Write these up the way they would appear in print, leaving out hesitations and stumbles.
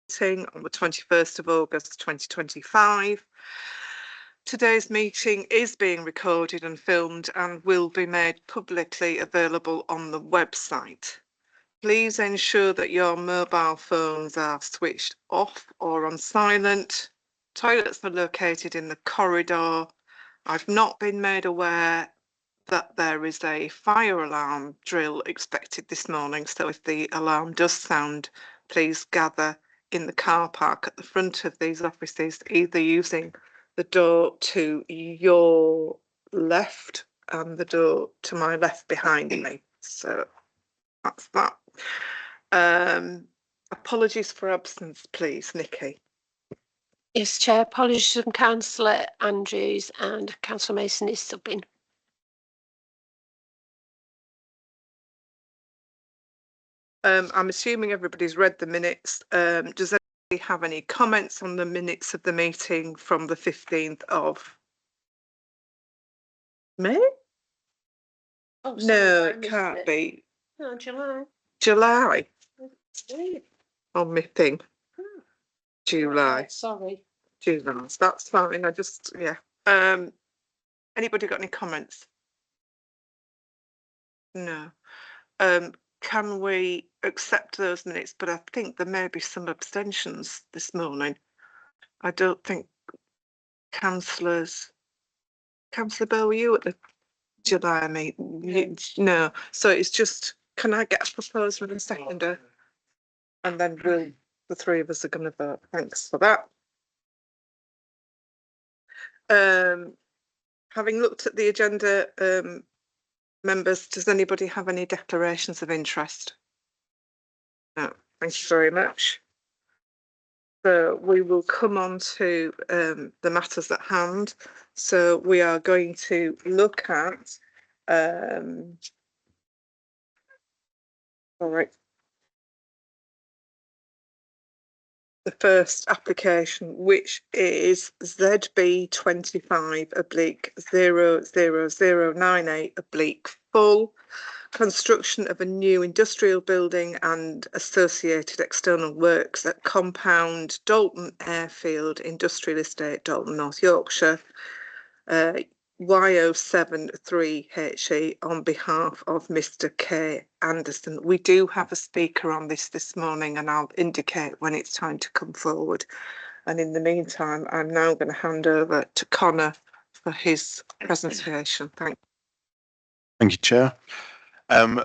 meeting on the 21st of August 2025. Today's meeting is being recorded and filmed and will be made publicly available on the website. Please ensure that your mobile phones are switched off or on silent. Toilets are located in the corridor. I've not been made aware that there is a fire alarm drill expected this morning, so if the alarm does sound, please gather in the car park at the front of these offices, either using the door to your left and the door to my left behind me. So that's that. Apologies for absence, please, Nikki. Yes, Chair. Apologies from Councillor Andrews and Councillor Mason is subbing. I'm assuming everybody's read the minutes. Does anybody have any comments on the minutes of the meeting from the 15th of May? Oh, sorry, no, it can't be. No, July. July. Oh, On my thing. July. sorry. July. That's fine. I just, yeah. Anybody got any comments? No. Can we accept those minutes? But I think there may be some abstentions this morning. I don't think Councillor Bell, were you at the July meeting? No. So it's just, can I get a proposer and a seconder? And then the three of us are going to vote. Thanks for that. Having looked at the agenda, members, does anybody have any declarations of interest? No, thank you very much. So we will come on to the matters at hand. So we are going to look at, all right, the first application, which is ZB 25/00098 construction of a new industrial building and associated external works at Compound Dalton Airfield Industrial Estate, Dalton, North Yorkshire, Y073HE, on behalf of Mr. K. Anderson. We do have a speaker on this morning, and I'll indicate when it's time to come forward. And in the meantime, I'm now going to hand over to Connor for his presentation. Thank you, Chair.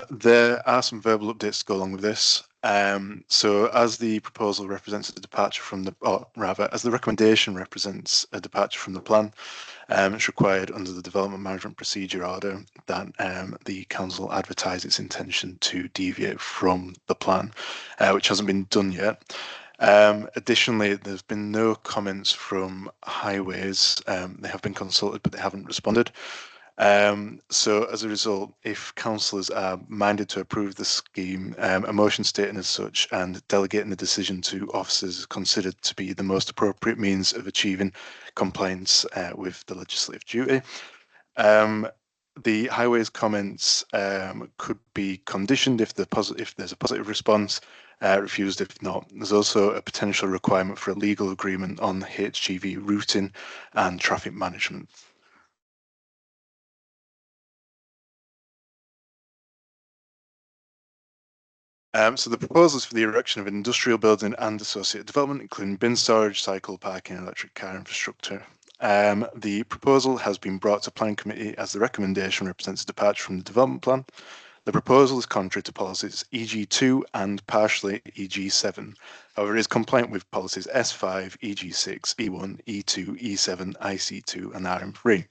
There are some verbal updates to go along with this. So as the proposal represents a departure from the, or rather, as the recommendation represents a departure from the plan, it's required under the Development Management Procedure Order that the Council advertise its intention to deviate from the plan, which hasn't been done yet. Additionally, there's been no comments from Highways. They have been consulted, but they haven't responded. So as a result, if councillors are minded to approve the scheme, a motion stating as such and delegating the decision to officers considered to be the most appropriate means of achieving compliance with the legislative duty. The Highways comments could be conditioned if there's a positive response, refused if not. There's also a potential requirement for a legal agreement on HGV routing and traffic management. So the proposals for the erection of an industrial building and associated development, including bin storage, cycle parking, and electric car infrastructure. The proposal has been brought to Planning Committee as the recommendation represents a departure from the development plan. The proposal is contrary to policies EG2 and partially EG7. However, it is compliant with policies S5, EG6, E1, E2, E7, IC2, and RM3.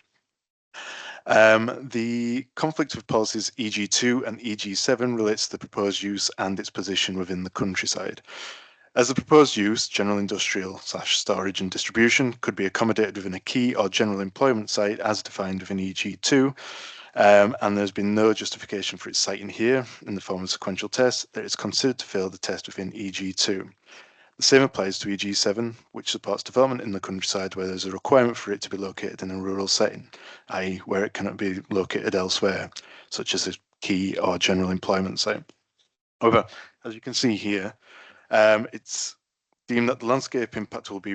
The conflict with policies EG2 and EG7 relates to the proposed use and its position within the countryside. As the proposed use, general industrial / storage and distribution, could be accommodated within a key or general employment site as defined within EG2, and there's been no justification for its citing here in the form of a sequential test, that is considered to fail the test within EG2. The same applies to EG7, which supports development in the countryside where there's a requirement for it to be located in a rural setting, i.e. where it cannot be located elsewhere, such as a key or general employment site. However, as you can see here, it's deemed that the landscape impact will be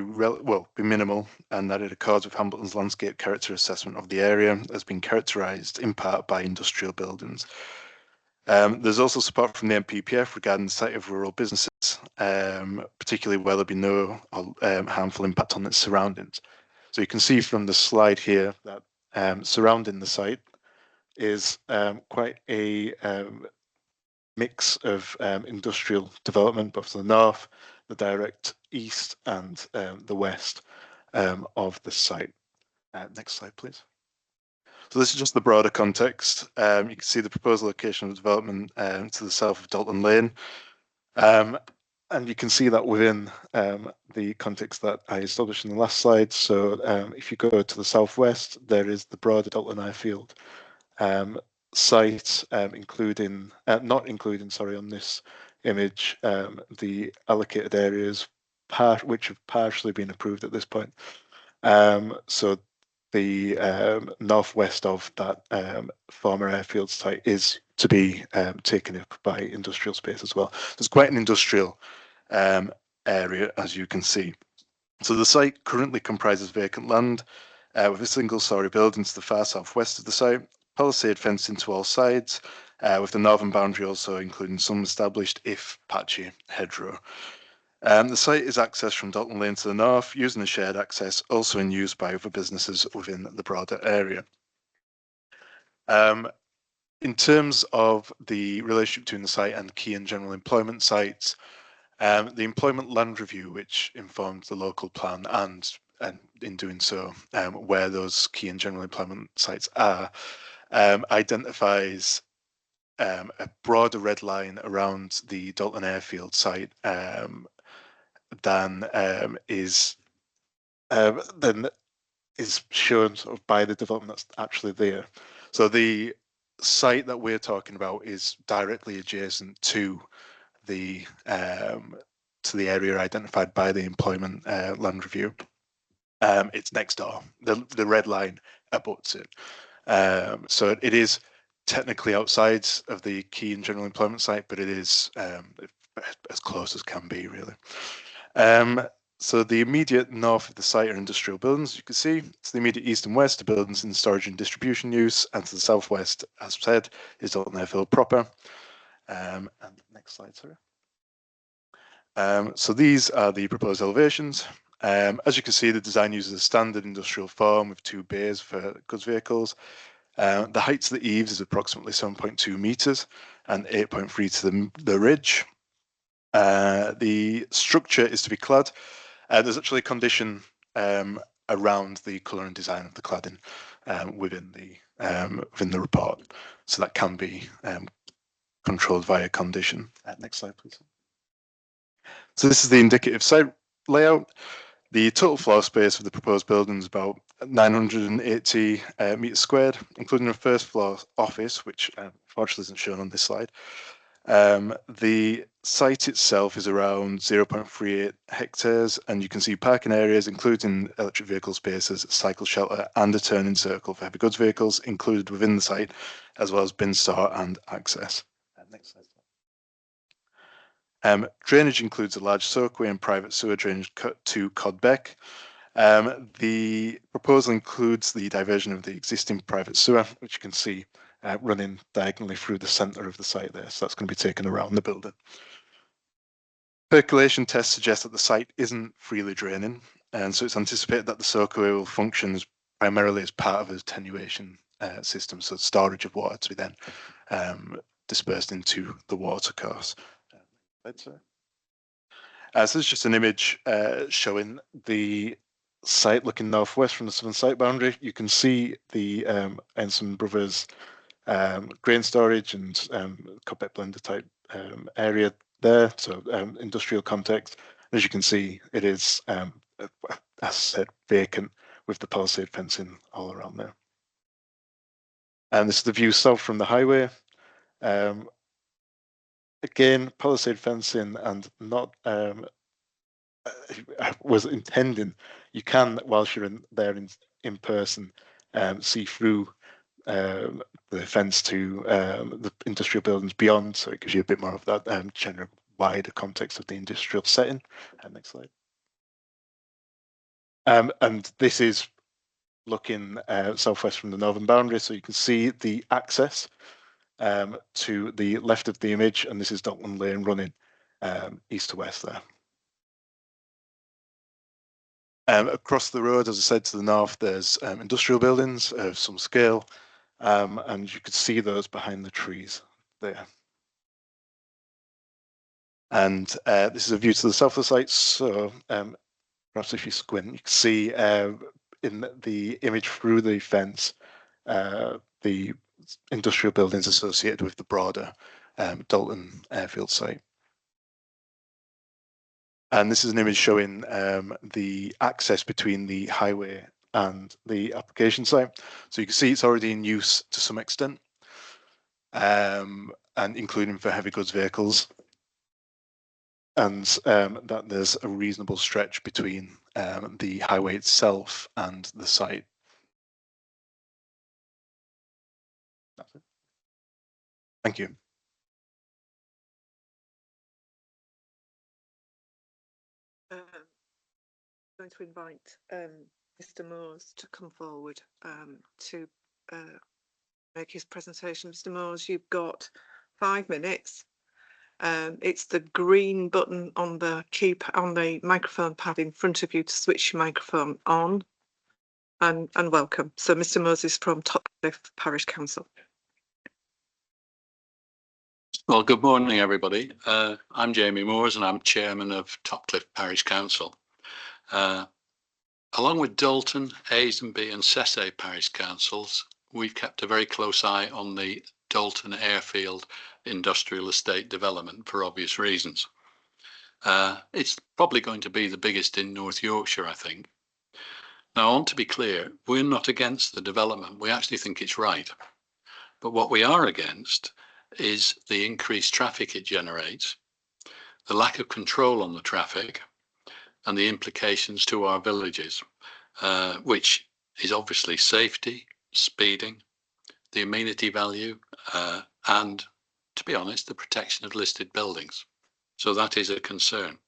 minimal, and that it accords with Hambleton's landscape character assessment of the area as being characterised in part by industrial buildings. There's also support from the MPPF regarding the site of rural businesses, particularly where there'll be no harmful impact on its surroundings. So you can see from the slide here that surrounding the site is quite a mix of industrial development, both to the north, the direct east, and the west of the site. Next slide, please. So this is just the broader context. You can see the proposed location of development to the south of Dalton Lane. And you can see that within the context that I established in the last slide. So if you go to the southwest, there is the broader Dalton Airfield site, not including, on this image, the allocated areas which have partially been approved at this point. So the northwest of that former airfield site is to be taken up by industrial space as well. So it's quite an industrial area, as you can see. So the site currently comprises vacant land with a single-storey building to the far southwest of the site, palisade fencing to all sides, with the northern boundary also including some established, if patchy, hedgerow. The site is accessed from Dalton Lane to the north, using a shared access, also in use by other businesses within the broader area. In terms of the relationship between the site and key and general employment sites, the employment land review, which informed the local plan and in doing so, where those key and general employment sites are, identifies a broader red line around the Dalton Airfield site than is shown sort of by the development that's actually there. So the site that we're talking about is directly adjacent to the area identified by the employment land review. It's next door. The red line abuts it. So it is technically outside of the key and general employment site, but it is as close as can be, really. So the immediate north of the site are industrial buildings, as you can see. To the immediate east and west are buildings in storage and distribution use, and to the southwest, as said, is Dalton Airfield proper. And next slide, sorry. So these are the proposed elevations. As you can see, the design uses a standard industrial form with 2 bays for goods vehicles. The height to the eaves is approximately 7.2 meters and 8.3 to the ridge. The structure is to be clad. There's actually a condition around the colour and design of the cladding within the report, so that can be controlled via condition. Next slide, please. So this is the indicative site layout. The total floor space of the proposed building is about 980 meters squared, including a first floor office, which unfortunately isn't shown on this slide. The site itself is around 0.38 hectares, and you can see parking areas, including electric vehicle spaces, cycle shelter, and a turning circle for heavy goods vehicles included within the site, as well as bin store and access. Next slide. Drainage includes a large soakaway and private sewer drainage cut to Codbeck. The proposal includes the diversion of the existing private sewer, which you can see running diagonally through the centre of the site there. So that's going to be taken around the building. Percolation tests suggest that the site isn't freely draining, and so it's anticipated that the soakaway will function primarily as part of a attenuation system, so storage of water to be then dispersed into the watercourse. So this is just an image showing the site looking northwest from the southern site boundary. You can see the Ensign Brothers grain storage and Codbeck blender type area there, so industrial context. As you can see, it is, as I said, vacant with the palisade fencing all around there. And this is the view south from the highway. Again, palisade fencing and not was intending, you can, whilst you're there in person, see through the fence to the industrial buildings beyond, so it gives you a bit more of that general wider context of the industrial setting. Next slide. And this is looking southwest from the northern boundary, so you can see the access to the left of the image, and this is Dockland Lane running east to west there. Across the road, as I said, to the north, there's industrial buildings of some scale, and you could see those behind the trees there. And this is a view to the south of the site, so perhaps if you squint, you can see in the image through the fence the industrial buildings associated with the broader Dalton airfield site. And this is an image showing the access between the highway and the application site. So you can see it's already in use to some extent, and including for heavy goods vehicles. And that there's a reasonable stretch between the highway itself and the site. That's it. Thank you. I'm going to invite Mr. Moores to come forward to make his presentation. Mr. Moores, you've got 5 minutes. It's the green button on the on the microphone pad in front of you to switch your microphone on. And welcome. So Mr. Moores is from Topcliffe Parish Council. Well, good morning, everybody. I'm Jamie Moores and I'm chairman of Topcliffe Parish Council. Along with Dalton, Asenby and Sesse Parish Councils, we've kept a very close eye on the Dalton Airfield Industrial Estate development for obvious reasons. It's probably going to be the biggest in North Yorkshire, I think. Now, I want to be clear, we're not against the development. We actually think it's right. But what we are against is the increased traffic it generates, the lack of control on the traffic, and the implications to our villages, which is obviously safety, speeding, the amenity value, and, to be honest, the protection of listed buildings. So that is a concern.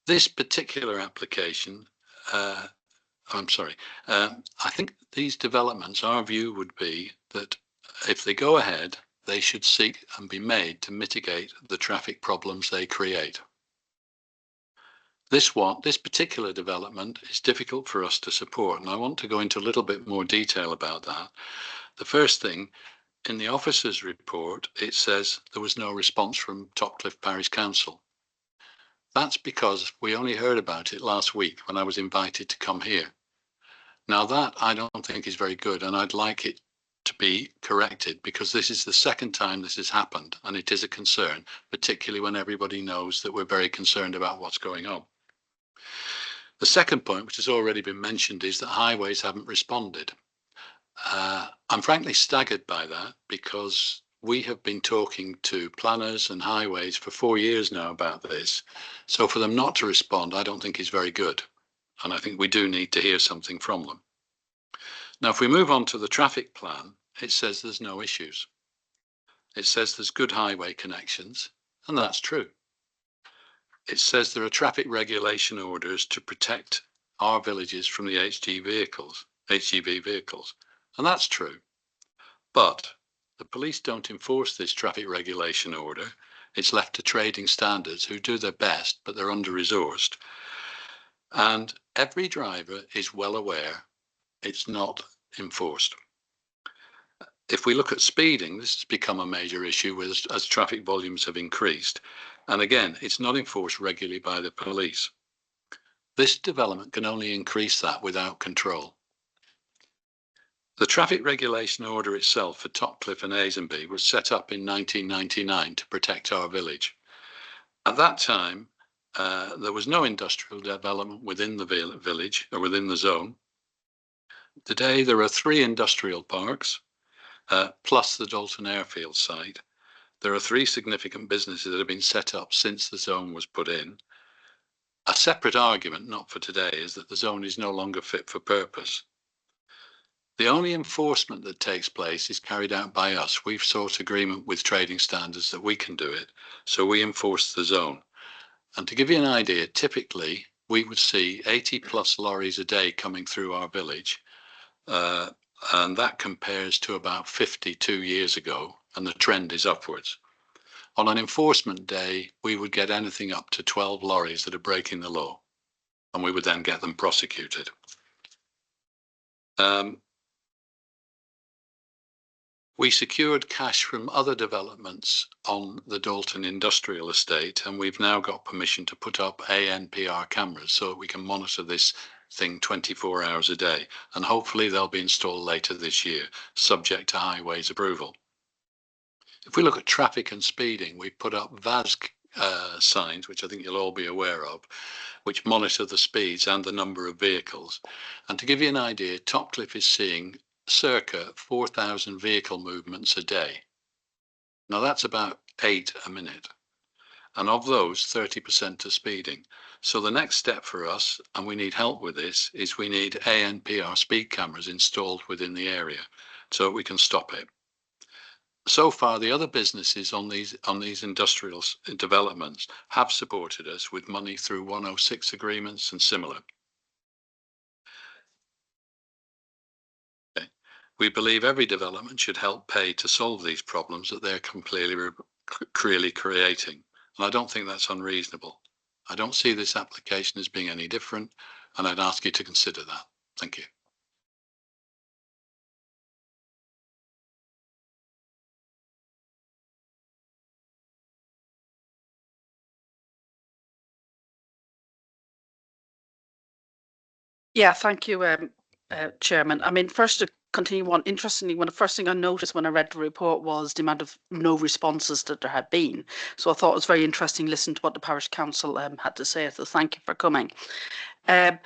This particular application, I think these developments, our view would be that if they go ahead, they should seek and be made to mitigate the traffic problems they create. This particular development is difficult for us to support, and I want to go into a little bit more detail about that. The first thing, in the officer's report, it says there was no response from Topcliffe Parish Council. That's because we only heard about it last week when I was invited to come here. Now that I don't think is very good, and I'd like it to be corrected, because this is the second time this has happened and it is a concern, particularly when everybody knows that we're very concerned about what's going on. The second point, which has already been mentioned, is that highways haven't responded. I'm frankly staggered by that, because we have been talking to planners and highways for 4 years now about this. So for them not to respond, I don't think is very good. And I think we do need to hear something from them. Now, if we move on to the traffic plan, it says there's no issues. It says there's good highway connections, and that's true. It says there are traffic regulation orders to protect our villages from the HGV vehicles, and that's true. But the police don't enforce this traffic regulation order. It's left to trading standards, who do their best, but they're under-resourced. And every driver is well aware it's not enforced. If we look at speeding, this has become a major issue as traffic volumes have increased. And again, it's not enforced regularly by the police. This development can only increase that without control. The traffic regulation order itself for Topcliffe and Asenby was set up in 1999 to protect our village. At that time, there was no industrial development within the village or within the zone. Today, there are 3 industrial parks, plus the Dalton Airfield site. There are 3 significant businesses that have been set up since the zone was put in. A separate argument, not for today, is that the zone is no longer fit for purpose. The only enforcement that takes place is carried out by us. We've sought agreement with trading standards that we can do it, so we enforce the zone. And to give you an idea, typically we would see 80 plus lorries a day coming through our village, and that compares to about 52 years ago, and the trend is upwards. On an enforcement day, we would get anything up to 12 lorries that are breaking the law, and we would then get them prosecuted. We secured cash from other developments on the Dalton industrial estate, and we've now got permission to put up ANPR cameras so that we can monitor this thing 24 hours a day, and hopefully they'll be installed later this year, subject to highways approval. If we look at traffic and speeding, we've put up VAS signs, which I think you'll all be aware of, which monitor the speeds and the number of vehicles. And to give you an idea, Topcliffe is seeing circa 4,000 vehicle movements a day. Now that's about 8 a minute. And of those, 30% are speeding. So the next step for us, and we need help with this, is we need ANPR speed cameras installed within the area so we can stop it. So far, the other businesses on these industrial developments have supported us with money through 106 agreements and similar. Okay. We believe every development should help pay to solve these problems that they're clearly creating. And I don't think that's unreasonable. I don't see this application as being any different, and I'd ask you to consider that. Thank you. Yeah, thank you, Chairman. I mean, first to continue on, interestingly, the first thing I noticed when I read the report was the amount of no responses that there had been. So I thought it was very interesting listening to what the Parish Council had to say. So thank you for coming. I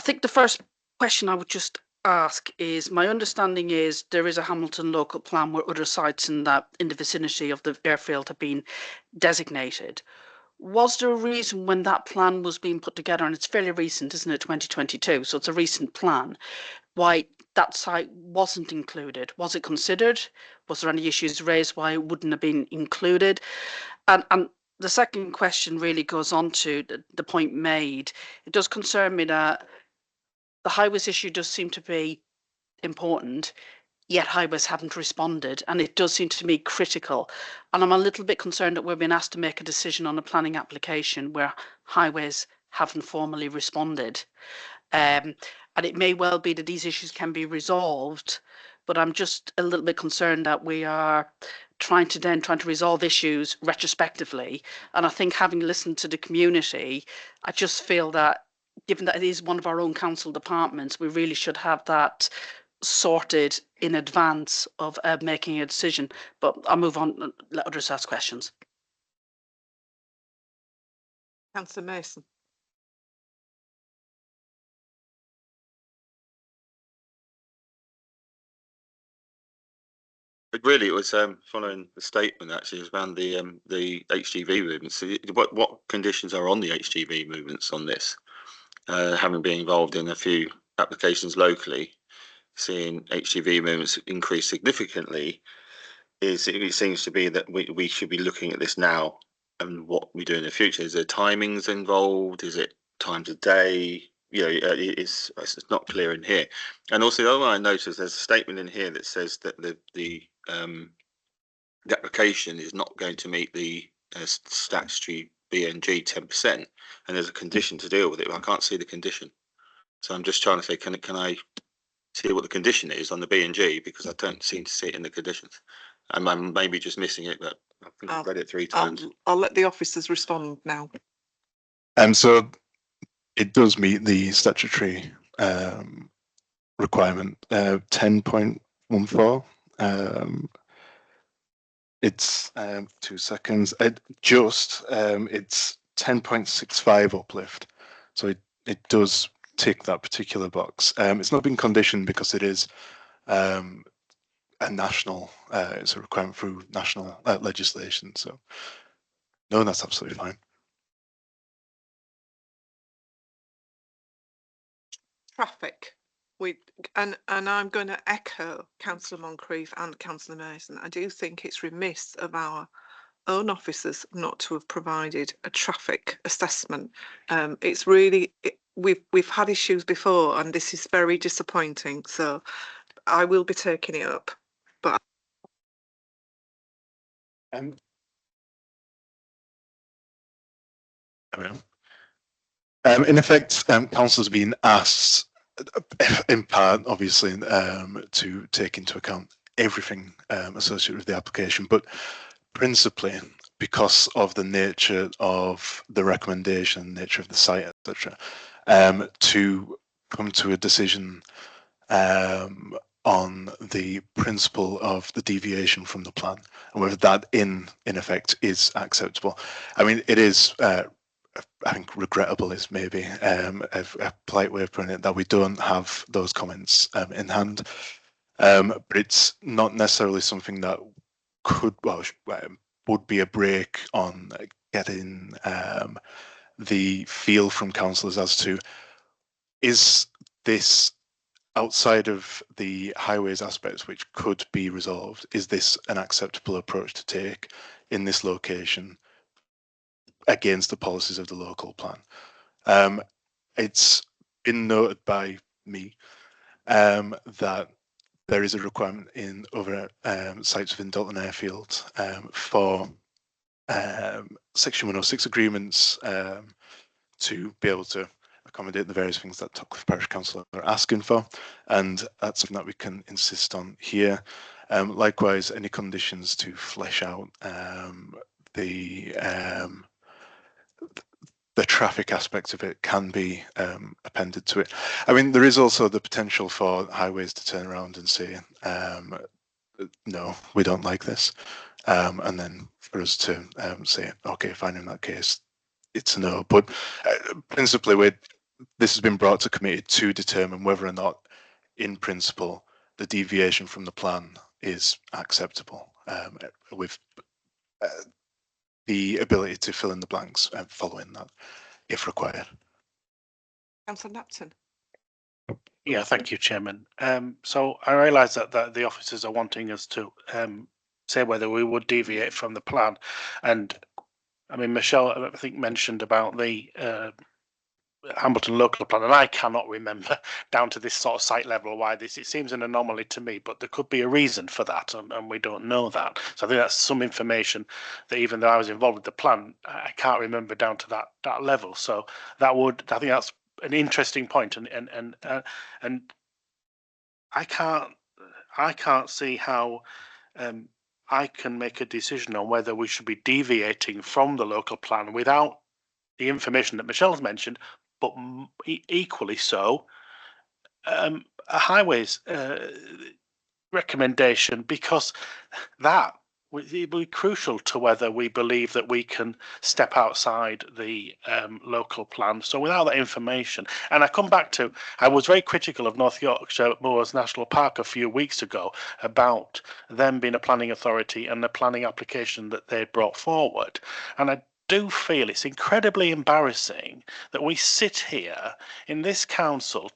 think the first question I would just ask is, my understanding is there is a Hamilton local plan where other sites in the vicinity of the airfield have been designated. Was there a reason when that plan was being put together, and it's fairly recent, isn't it, 2022, so it's a recent plan, why that site wasn't included? Was it considered? Was there any issues raised why it wouldn't have been included? And the second question really goes on to the point made. It does concern me that the highways issue does seem to be important, yet highways haven't responded, and it does seem to me critical. And I'm a little bit concerned that we're being asked to make a decision on a planning application where highways haven't formally responded. And it may well be that these issues can be resolved, but I'm just a little bit concerned that we are trying to resolve issues retrospectively. And I think, having listened to the community, I just feel that, given that it is one of our own council departments, we really should have that sorted in advance of making a decision. But I'll move on and let others ask questions. Councillor Mason. But really, it was following the statement actually around the HGV movements. So what conditions are on the HGV movements on this? Having been involved in a few applications locally, seeing HGV movements increase significantly, it seems to be that we should be looking at this now and what we do in the future. Is there timings involved? Is it times of day? You know, it's not clear in here. And also, the other one I noticed, there's a statement in here that says that the application is not going to meet the statutory BNG 10%, and there's a condition to deal with it, but I can't see the condition. So I'm just trying to say, can I see what the condition is on the BNG, because I don't seem to see it in the conditions. I'm maybe just missing it, but I think I've read it 3 times. I'll let the officers respond now. So it does meet the statutory requirement, 10.14. It's 2 seconds. It's 10.65 uplift. So it does tick that particular box. It's not been conditioned because it is a national, it's a requirement through national legislation. So no, that's absolutely fine. Traffic. and I'm going to echo Councillor Moncrief and Councillor Mason. I do think it's remiss of our own officers not to have provided a traffic assessment. It's really we've had issues before, and this is very disappointing. So I will be taking it up. But in effect, councillors have been asked, in part, obviously, to take into account everything associated with the application, but principally because of the nature of the recommendation, nature of the site, etc., to come to a decision on the principle of the deviation from the plan and whether that in effect is acceptable. I mean, it is I think regrettable is maybe a polite way of putting it, that we don't have those comments in hand, but it's not necessarily something that would be a break on getting the feel from councillors as to, is this outside of the highways aspects which could be resolved, is this an acceptable approach to take in this location against the policies of the local plan? It's been noted by me that there is a requirement in other sites within Dalton Airfield for Section 106 agreements to be able to accommodate the various things that Topcliffe Parish Council are asking for, and that's something that we can insist on here. Likewise, any conditions to flesh out the traffic aspect of it can be appended to it. I mean, there is also the potential for highways to turn around and say, no, we don't like this. And then for us to say, okay, fine, in that case, it's a no. But principally, this has been brought to committee to determine whether or not, in principle, the deviation from the plan is acceptable, with the ability to fill in the blanks following that, if required. Councillor Napton. Yeah, thank you, Chairman. So I realise that the officers are wanting us to say whether we would deviate from the plan, and I mean, Michelle, I think, mentioned about the Hamilton local plan, and I cannot remember down to this sort of site level why it seems an anomaly to me, but there could be a reason for that, and we don't know that. So I think that's some information that, even though I was involved with the plan, I can't remember down to that level. So I think that's an interesting point, and I can't see how I can make a decision on whether we should be deviating from the local plan without the information that Michelle's mentioned, but equally so, a highways recommendation, because that would be crucial to whether we believe that we can step outside the local plan. So without that information, and I come back to, I was very critical of North Yorkshire Moors National Park a few weeks ago about them being a planning authority and the planning application that they brought forward, and I do feel it's incredibly embarrassing that we sit here in this council,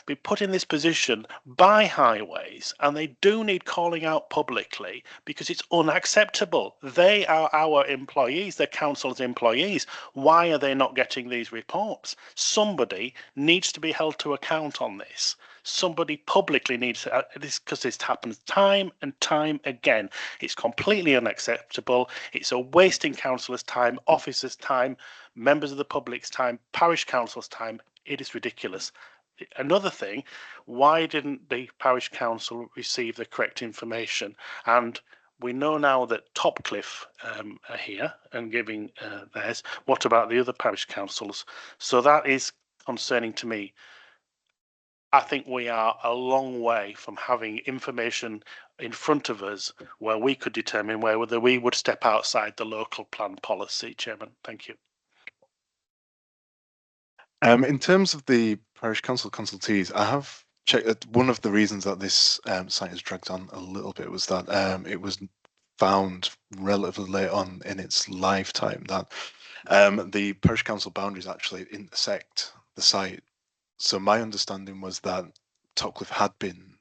be put in this position by highways, and they do need calling out publicly because it's unacceptable. They are our employees, they're council's employees. Why are they not getting these reports? Somebody needs to be held to account on this. Somebody publicly needs to, because this happens time and time again. It's completely unacceptable. It's a wasting councillors' time, officers' time, members of the public's time, parish council's time. It is ridiculous. Another thing, why didn't the parish council receive the correct information? And we know now that Topcliffe are here and giving theirs. What about the other parish councils? So that is concerning to me. I think we are a long way from having information in front of us where we could determine whether we would step outside the local plan policy, Chairman. Thank you. In terms of the parish council consultees, I have checked that one of the reasons that this site has dragged on a little bit was that it was found relatively late on in its lifetime that the parish council boundaries actually intersect the site So my understanding was that Topcliffe had been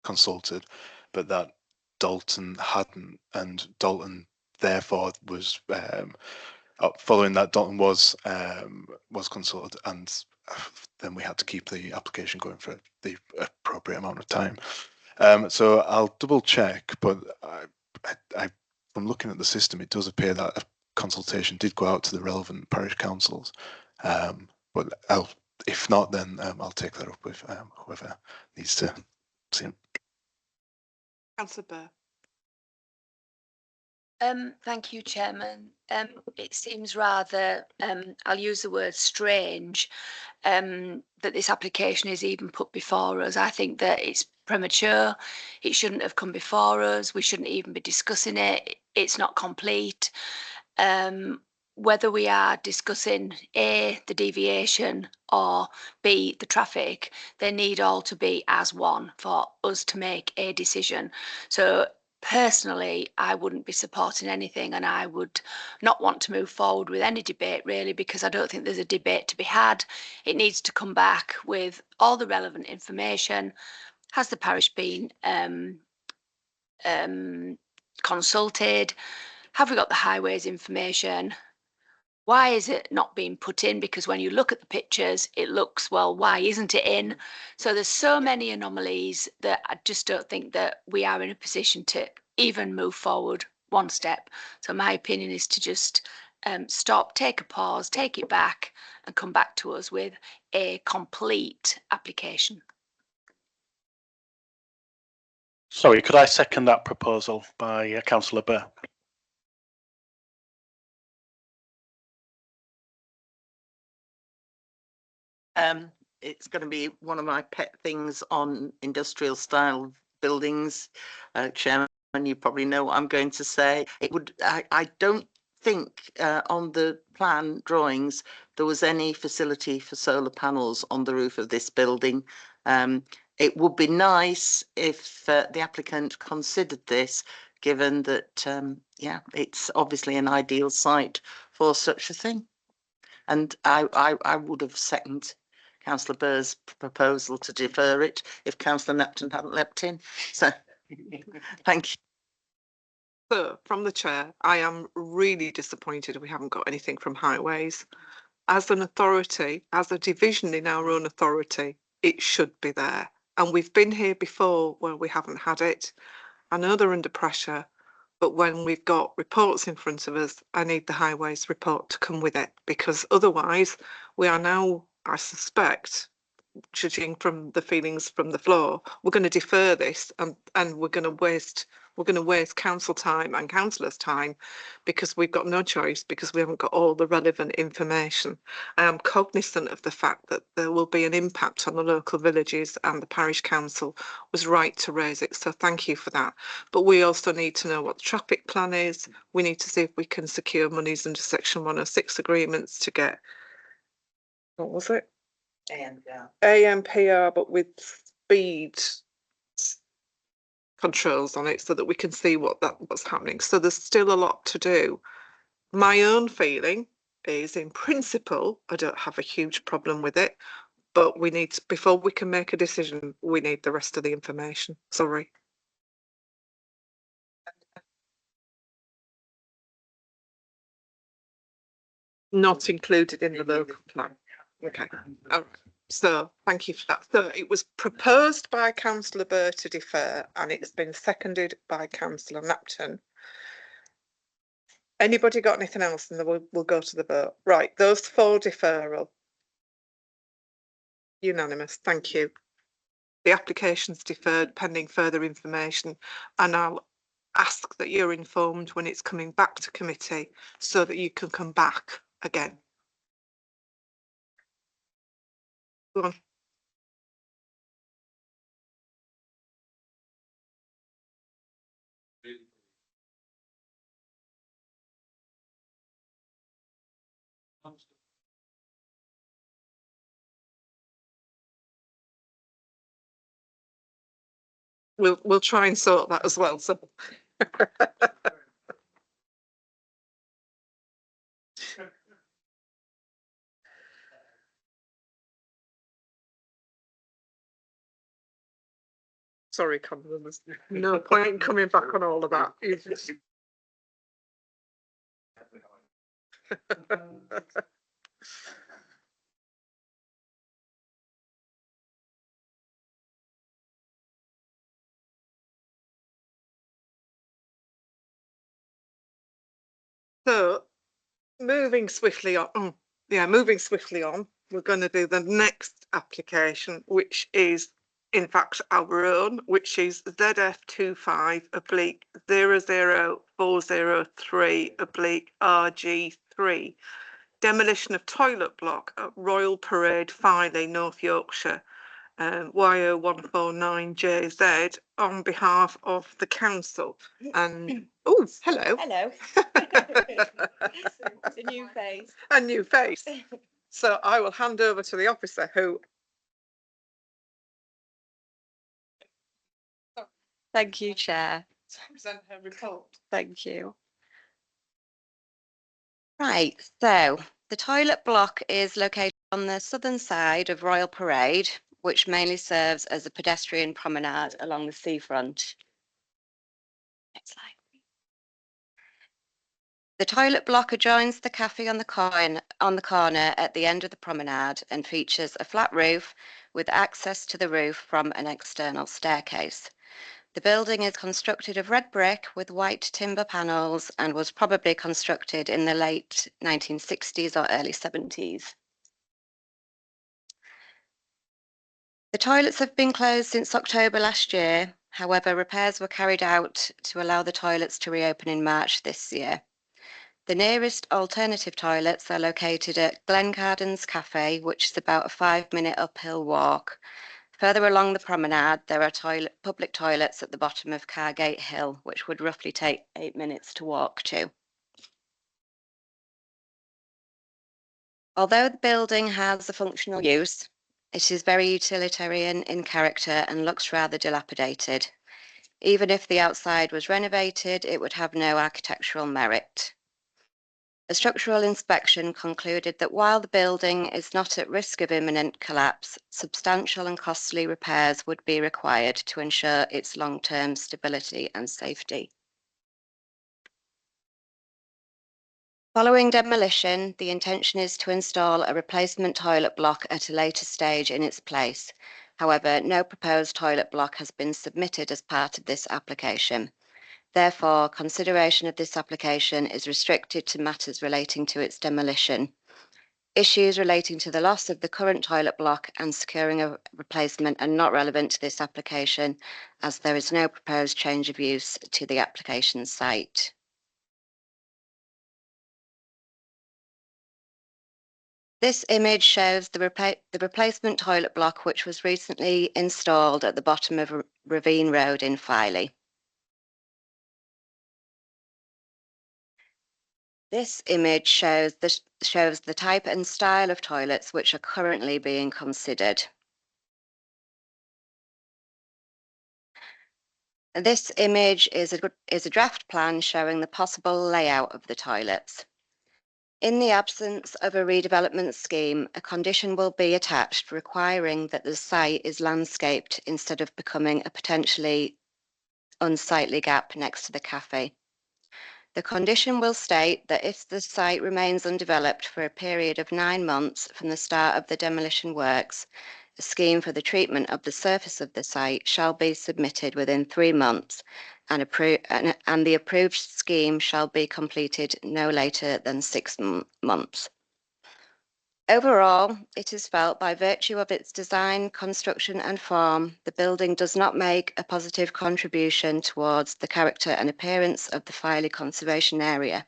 consulted, but that Dalton hadn't, and Dalton therefore was following that. Dalton was consulted, and then we had to keep the application going for the appropriate amount of time. So I'll double check, but from looking at the system, it does appear that a consultation did go out to the relevant parish councils. But if not, then I'll take that up with whoever needs to see him. Councillor Burr. Thank you, Chairman. It seems rather, I'll use the word strange, that this application is even put before us. I think that it's premature. It shouldn't have come before us. We shouldn't even be discussing it. It's not complete. Whether we are discussing A, the deviation, or B, the traffic, they need all to be as one for us to make a decision. So personally, I wouldn't be supporting anything, and I would not want to move forward with any debate really, because I don't think there's a debate to be had. It needs to come back with all the relevant information. Has the parish been consulted? Have we got the highways information? Why is it not being put in? Because when you look at the pictures, it looks, well, why isn't it in? So there's so many anomalies that I just don't think that we are in a position to even move forward one step. So my opinion is to just stop, take a pause, take it back, and come back to us with a complete application. Sorry, could I second that proposal by Councillor Burr? It's going to be one of my pet things on industrial style buildings. Chairman, you probably know what I'm going to say. It would. I don't think on the plan drawings there was any facility for solar panels on the roof of this building. It would be nice if the applicant considered this, given that yeah, it's obviously an ideal site for such a thing. And I would have seconded Councillor Burr's proposal to defer it if Councillor Napton hadn't leapt in. So thank you. So, from the chair, I am really disappointed we haven't got anything from highways. As an authority, as a division in our own authority, it should be there. And we've been here before where we haven't had it. I know they're under pressure, but when we've got reports in front of us, I need the highways report to come with it, because otherwise we are now, I suspect, judging from the feelings from the floor, we're going to defer this and we're going to waste council time and councillors' time, because we've got no choice, because we haven't got all the relevant information. I am cognizant of the fact that there will be an impact on the local villages, and the parish council was right to raise it, so thank you for that. But we also need to know what the traffic plan is. We need to see if we can secure monies under Section 106 agreements to get, what was it? AMPR, but with speed controls on it, so that we can see what's happening. So there's still a lot to do. My own feeling is, in principle, I don't have a huge problem with it, but we need to, before we can make a decision, we need the rest of the information. Sorry. Not included in the local plan. Okay. All right. So thank you for that. So it was proposed by Councillor Burr to defer, and it's been seconded by Councillor Napton. Anybody got anything else? And then we'll go to the vote. Right, those for deferral. Unanimous. Thank you. The application's deferred pending further information, and I'll ask that you're informed when it's coming back to committee so that you can come back again. Go on. We'll try and sort that as well. So Sorry, Cameron, there's no point in coming back on all of that. You just- So, moving swiftly on. Moving swiftly on. We're going to do the next application, which is, in fact, our own, which is ZF25/00403/RG3, demolition of toilet block at Royal Parade, Filey, North Yorkshire, YO149JZ, on behalf of the council. And oh, hello. Hello. It's a new face. A new face. So I will hand over to the officer who. Thank you, Chair. Present her report. Thank you. Right, so the toilet block is located on the southern side of Royal Parade, which mainly serves as a pedestrian promenade along the seafront. Next slide. The toilet block adjoins the cafe on the corner at the end of the promenade and features a flat roof with access to the roof from an external staircase. The building is constructed of red brick with white timber panels and was probably constructed in the late 1960s or early 70s. The toilets have been closed since October last year. However, repairs were carried out to allow the toilets to reopen in March this year. The nearest alternative toilets are located at Glen Cafe, which is about a 5-minute uphill walk. Further along the promenade, there are public toilets at the bottom of Cargate Hill, which would roughly take 8 minutes to walk to. Although the building has a functional use, it is very utilitarian in character and looks rather dilapidated. Even if the outside was renovated, it would have no architectural merit. A structural inspection concluded that while the building is not at risk of imminent collapse, substantial and costly repairs would be required to ensure its long-term stability and safety. Following demolition, the intention is to install a replacement toilet block at a later stage in its place. However, no proposed toilet block has been submitted as part of this application. Therefore, consideration of this application is restricted to matters relating to its demolition. Issues relating to the loss of the current toilet block and securing a replacement are not relevant to this application, as there is no proposed change of use to the application site. This image shows the replacement toilet block, which was recently installed at the bottom of Ravine Road in Filey. This image shows the type and style of toilets which are currently being considered. This image is a draft plan showing the possible layout of the toilets. In the absence of a redevelopment scheme, a condition will be attached requiring that the site is landscaped instead of becoming a potentially unsightly gap next to the cafe. The condition will state that if the site remains undeveloped for a period of 9 months from the start of the demolition works, a scheme for the treatment of the surface of the site shall be submitted within 3 months, and the approved scheme shall be completed no later than 6 months. Overall, it is felt by virtue of its design, construction and form, the building does not make a positive contribution towards the character and appearance of the Filey Conservation Area.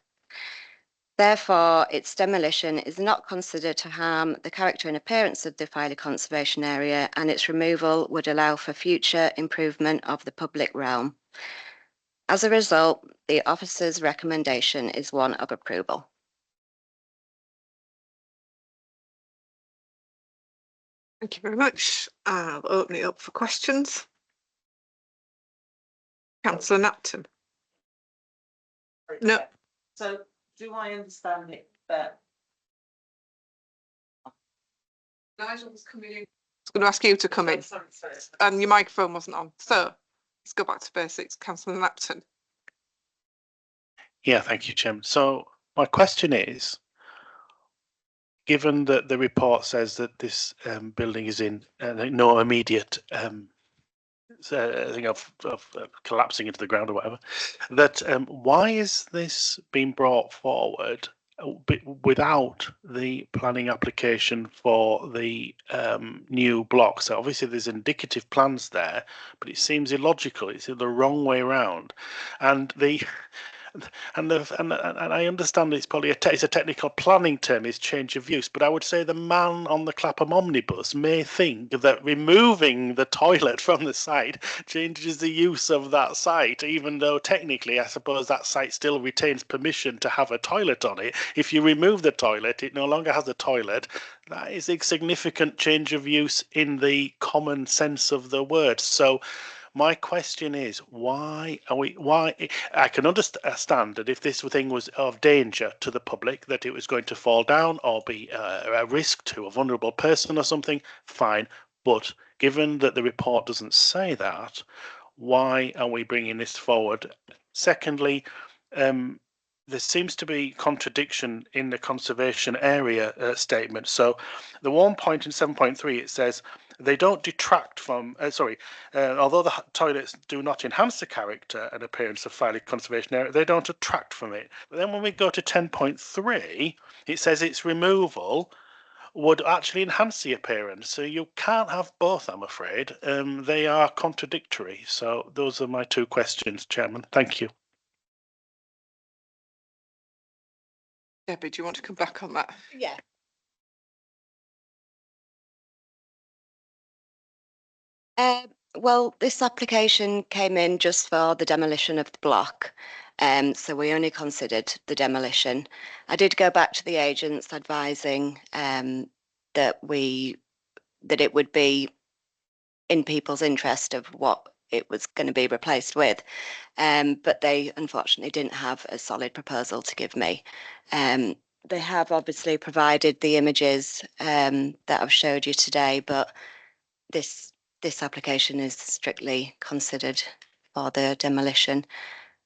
Therefore, its demolition is not considered to harm the character and appearance of the Filey Conservation Area, and its removal would allow for future improvement of the public realm. As a result, the officer's recommendation is one of approval. Thank you very much. I'll open it up for questions. Councillor Napton. No. So do I understand it that Nigel's coming in. going to ask you to come in, and your microphone wasn't on. So let's go back to basics. Councillor Malton. Yeah, thank you, Chairman. So my question is, given that the report says that this building is in no immediate thing of collapsing into the ground or whatever, that why is this being brought forward without the planning application for the new block? So obviously there's indicative plans there, but it seems illogical. It's the wrong way around, and the and I understand it's probably it's a technical planning term, is change of use, but I would say the man on the Clapham omnibus may think that removing the toilet from the site changes the use of that site, even though technically I suppose that site still retains permission to have a toilet on it. If you remove the toilet, it no longer has a toilet. That is a significant change of use in the common sense of the word. So my question is, why I can understand that if this thing was of danger to the public, that it was going to fall down or be a risk to a vulnerable person or something, fine. But given that the report doesn't say that, why are we bringing this forward? Secondly, there seems to be contradiction in the conservation area statement. So the one point in 7.3, it says, they don't detract from, although the toilets do not enhance the character and appearance of Filey Conservation Area, they don't detract from it. But then when we go to 10.3, it says its removal would actually enhance the appearance. So you can't have both, I'm afraid. They are contradictory. So those are my two questions, Chairman. Thank you. Debbie, do you want to come back on that? Yeah. Well, this application came in just for the demolition of the block, so we only considered the demolition. I did go back to the agents advising that it would be in people's interest of what it was going to be replaced with, but they unfortunately didn't have a solid proposal to give me. They have obviously provided the images that I've showed you today, but this application is strictly considered for the demolition.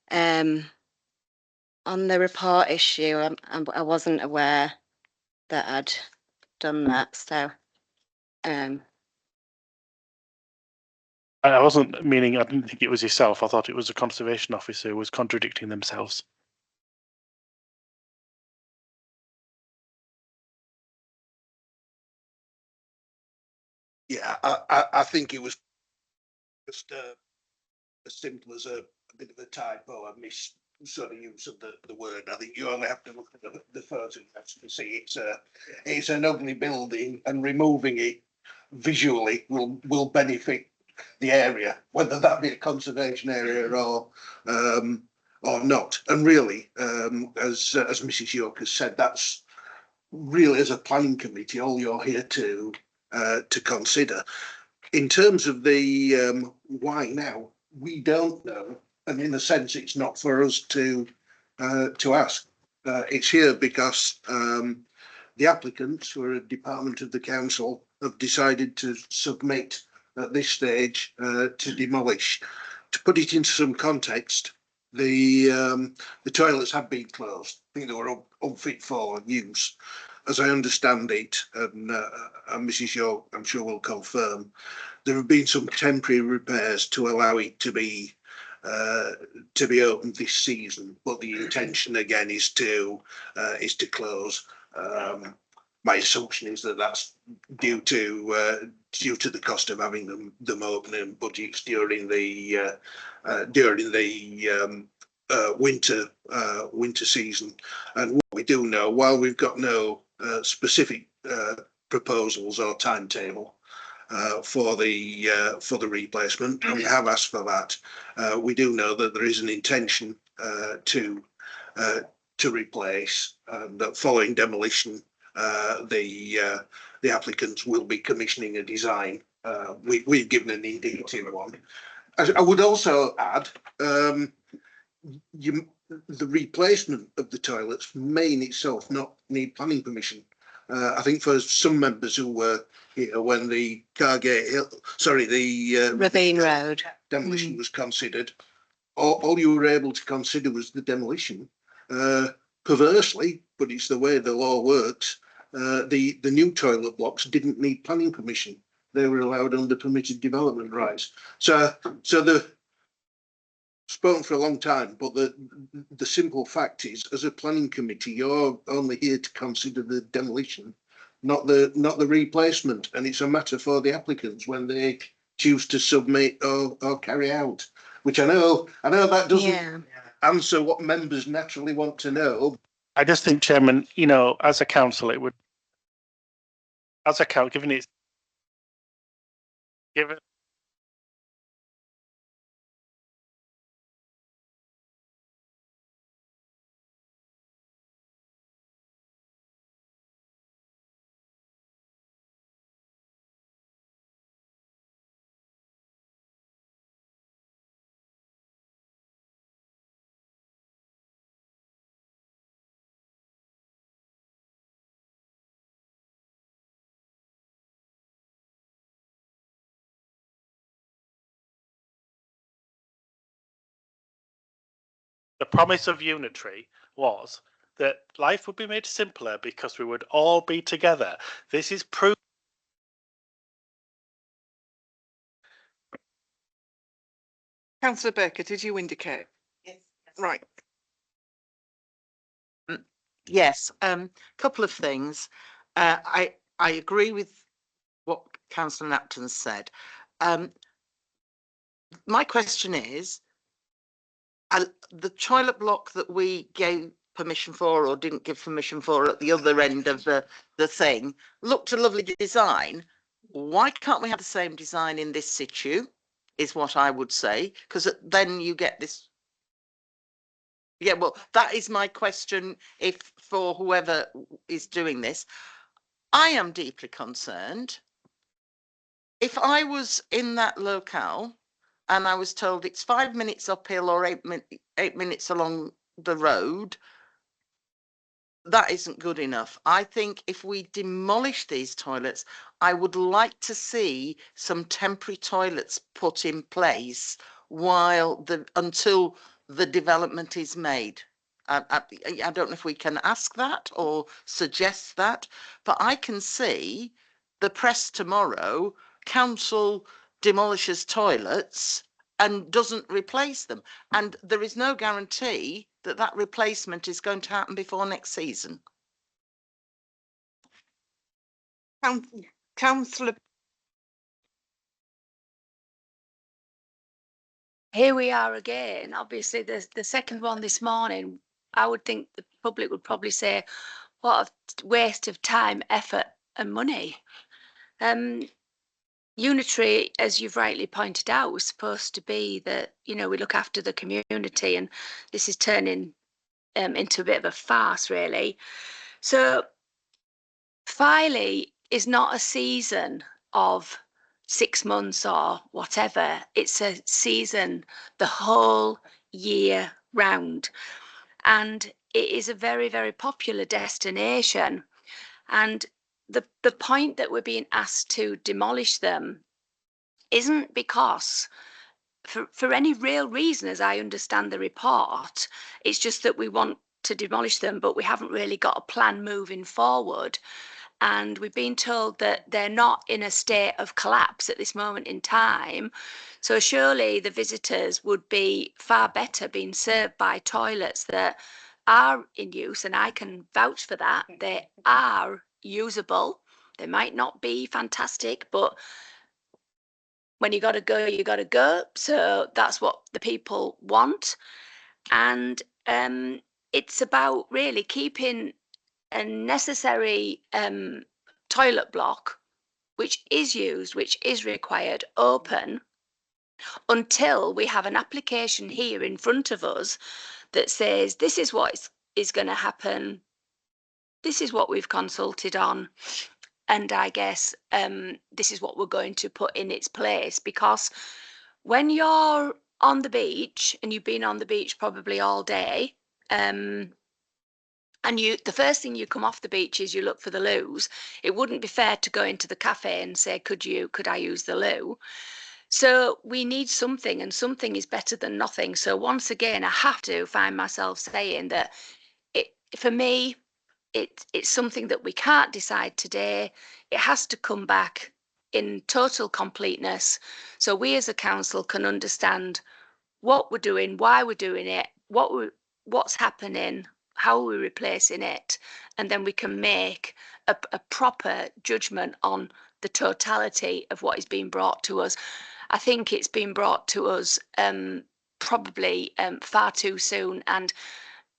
On the report issue, I wasn't aware that I'd done that, so I wasn't meaning, I didn't think it was yourself. I thought it was a conservation officer who was contradicting themselves. Yeah, I think it was just as simple as a bit of a typo, a sort of use of the word. I think you only have to look at the photographs to see it's an ugly building, and removing it visually will benefit the area, whether that be a conservation area or not. And really, as Mrs. York has said, that's really, as a planning committee, all you're here to consider. In terms of the why now, we don't know, and in a sense, it's not for us to ask. It's here because the applicants, who are a department of the council, have decided to submit at this stage to demolish. To put it into some context, the toilets have been closed. I think they were unfit for use. As I understand it, and Mrs. York, I'm sure, will confirm, there have been some temporary repairs to allow it to be opened this season, but the intention again is to close. My assumption is that that's due to the cost of having them open and budgets during the winter season. And what we do know, while we've got no specific proposals or timetable for the replacement, and we have asked for that, we do know that there is an intention to replace, and that following demolition, the applicants will be commissioning a design. We've given an indicative one. I would also add, the replacement of the toilets may in itself not need planning permission. I think for some members who were here when the Cargate Hill, Ravine Road. demolition was considered, all you were able to consider was the demolition. Perversely, but it's the way the law works, the new toilet blocks didn't need planning permission. They were allowed under permitted development rights. So the spoken for a long time, but the simple fact is, as a planning committee, you're only here to consider the demolition, not the replacement, and it's a matter for the applicants when they choose to submit or carry out. Which I know that doesn't answer what members naturally want to know. I just think, Chairman, as a council, it would, as a council, given the promise of unitary was that life would be made simpler because we would all be together. This is proof. Councillor Baker, did you indicate? Yes. Right. Yes, couple of things. I agree with what Councillor Napton said. My question is, the toilet block that we gave permission for or didn't give permission for at the other end of the thing looked a lovely design. Why can't we have the same design in this situ, is what I would say, because then you get this. Yeah, well, that is my question. If for whoever is doing this, I am deeply concerned. If I was in that locale and I was told it's 5 minutes uphill or 8 minutes along the road, that isn't good enough. I think if we demolish these toilets, I would like to see some temporary toilets put in place until the development is made. I don't know if we can ask that or suggest that, but I can see the press tomorrow, council demolishes toilets and doesn't replace them. And there is no guarantee that that replacement is going to happen before next season. Councillor, Here we are again. Obviously, the second one this morning, I would think the public would probably say, what a waste of time, effort and money. Unitary, as you've rightly pointed out, was supposed to be that, we look after the community, and this is turning into a bit of a farce, really. So Filey is not a season of 6 months or whatever. It's a season the whole year round. And it is a very, very popular destination. And the point that we're being asked to demolish them isn't because for any real reason, as I understand the report, it's just that we want to demolish them, but we haven't really got a plan moving forward. And we've been told that they're not in a state of collapse at this moment in time. So surely the visitors would be far better being served by toilets that are in use, and I can vouch for that. They are usable. They might not be fantastic, but when you got to go, you got to go. So that's what the people want. And it's about really keeping a necessary toilet block, which is used, which is required, open until we have an application here in front of us that says this is what is going to happen. This is what we've consulted on. And I guess this is what we're going to put in its place, because when you're on the beach, and you've been on the beach probably all day, and and the first thing you come off the beach is you look for the loos. It wouldn't be fair to go into the cafe and say, could I use the loo? So we need something, and something is better than nothing. So once again, I have to find myself saying that for me, it's something that we can't decide today. It has to come back in total completeness, so we as a council can understand what we're doing, why we're doing it, what's happening, how we're replacing it, and then we can make a proper judgment on the totality of what is being brought to us. I think it's been brought to us probably far too soon, and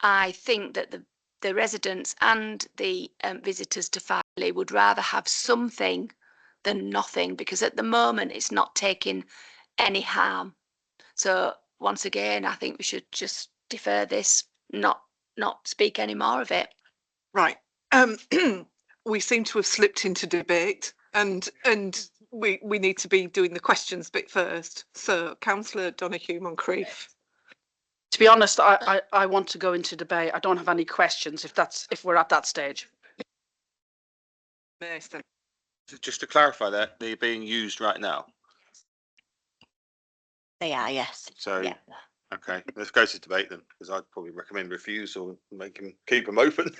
I think that the residents and the visitors to Filey would rather have something than nothing, because at the moment it's not taking any harm. So once again, I think we should just defer this, not speak any more of it. Right. We seem to have slipped into debate, and we need to be doing the questions bit first. So, Councillor Donoghue Moncrief. To be honest, I want to go into debate. I don't have any questions if we're at that stage. Mason. Just to clarify that, they're being used right now. They are, yes. So, Yeah. okay, let's go to debate then, because I'd probably recommend refusal and keep them open.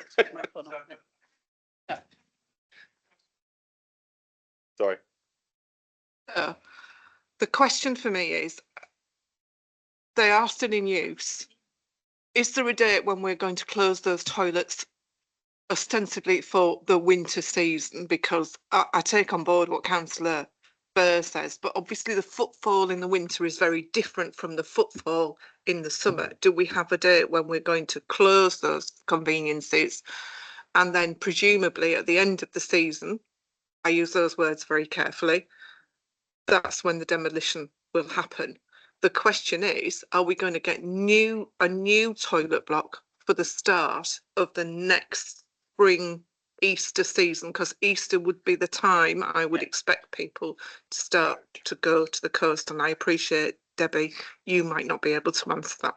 Sorry. The question for me is, they are still in use. Is there a date when we're going to close those toilets ostensibly for the winter season? Because I take on board what Councillor Burr says, but obviously the footfall in the winter is very different from the footfall in the summer. Do we have a date when we're going to close those conveniences? And then presumably at the end of the season, I use those words very carefully, that's when the demolition will happen. The question is, are we going to get a new toilet block for the start of the next spring Easter season? Because Easter would be the time I would expect people to start to go to the coast, and I appreciate, Debbie, you might not be able to answer that.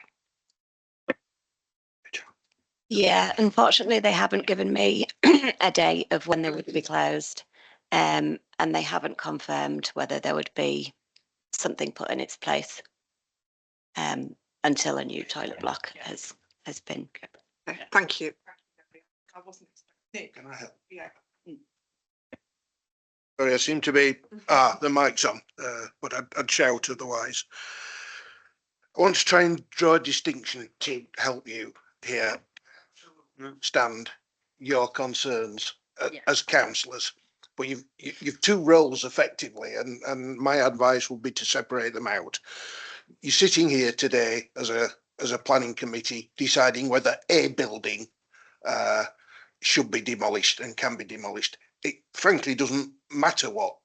Yeah, unfortunately, they haven't given me a date of when they would be closed, and they haven't confirmed whether there would be something put in its place until a new toilet block has been. Okay, thank you. I wasn't expecting. Can I help? Yeah. Sorry, I seem to be, the mic's on, but I'd shout otherwise. I want to try and draw a distinction to help you here understand your concerns as councillors, but you've two roles effectively, and my advice would be to separate them out. You're sitting here today as a planning committee deciding whether a building should be demolished and can be demolished. It frankly doesn't matter what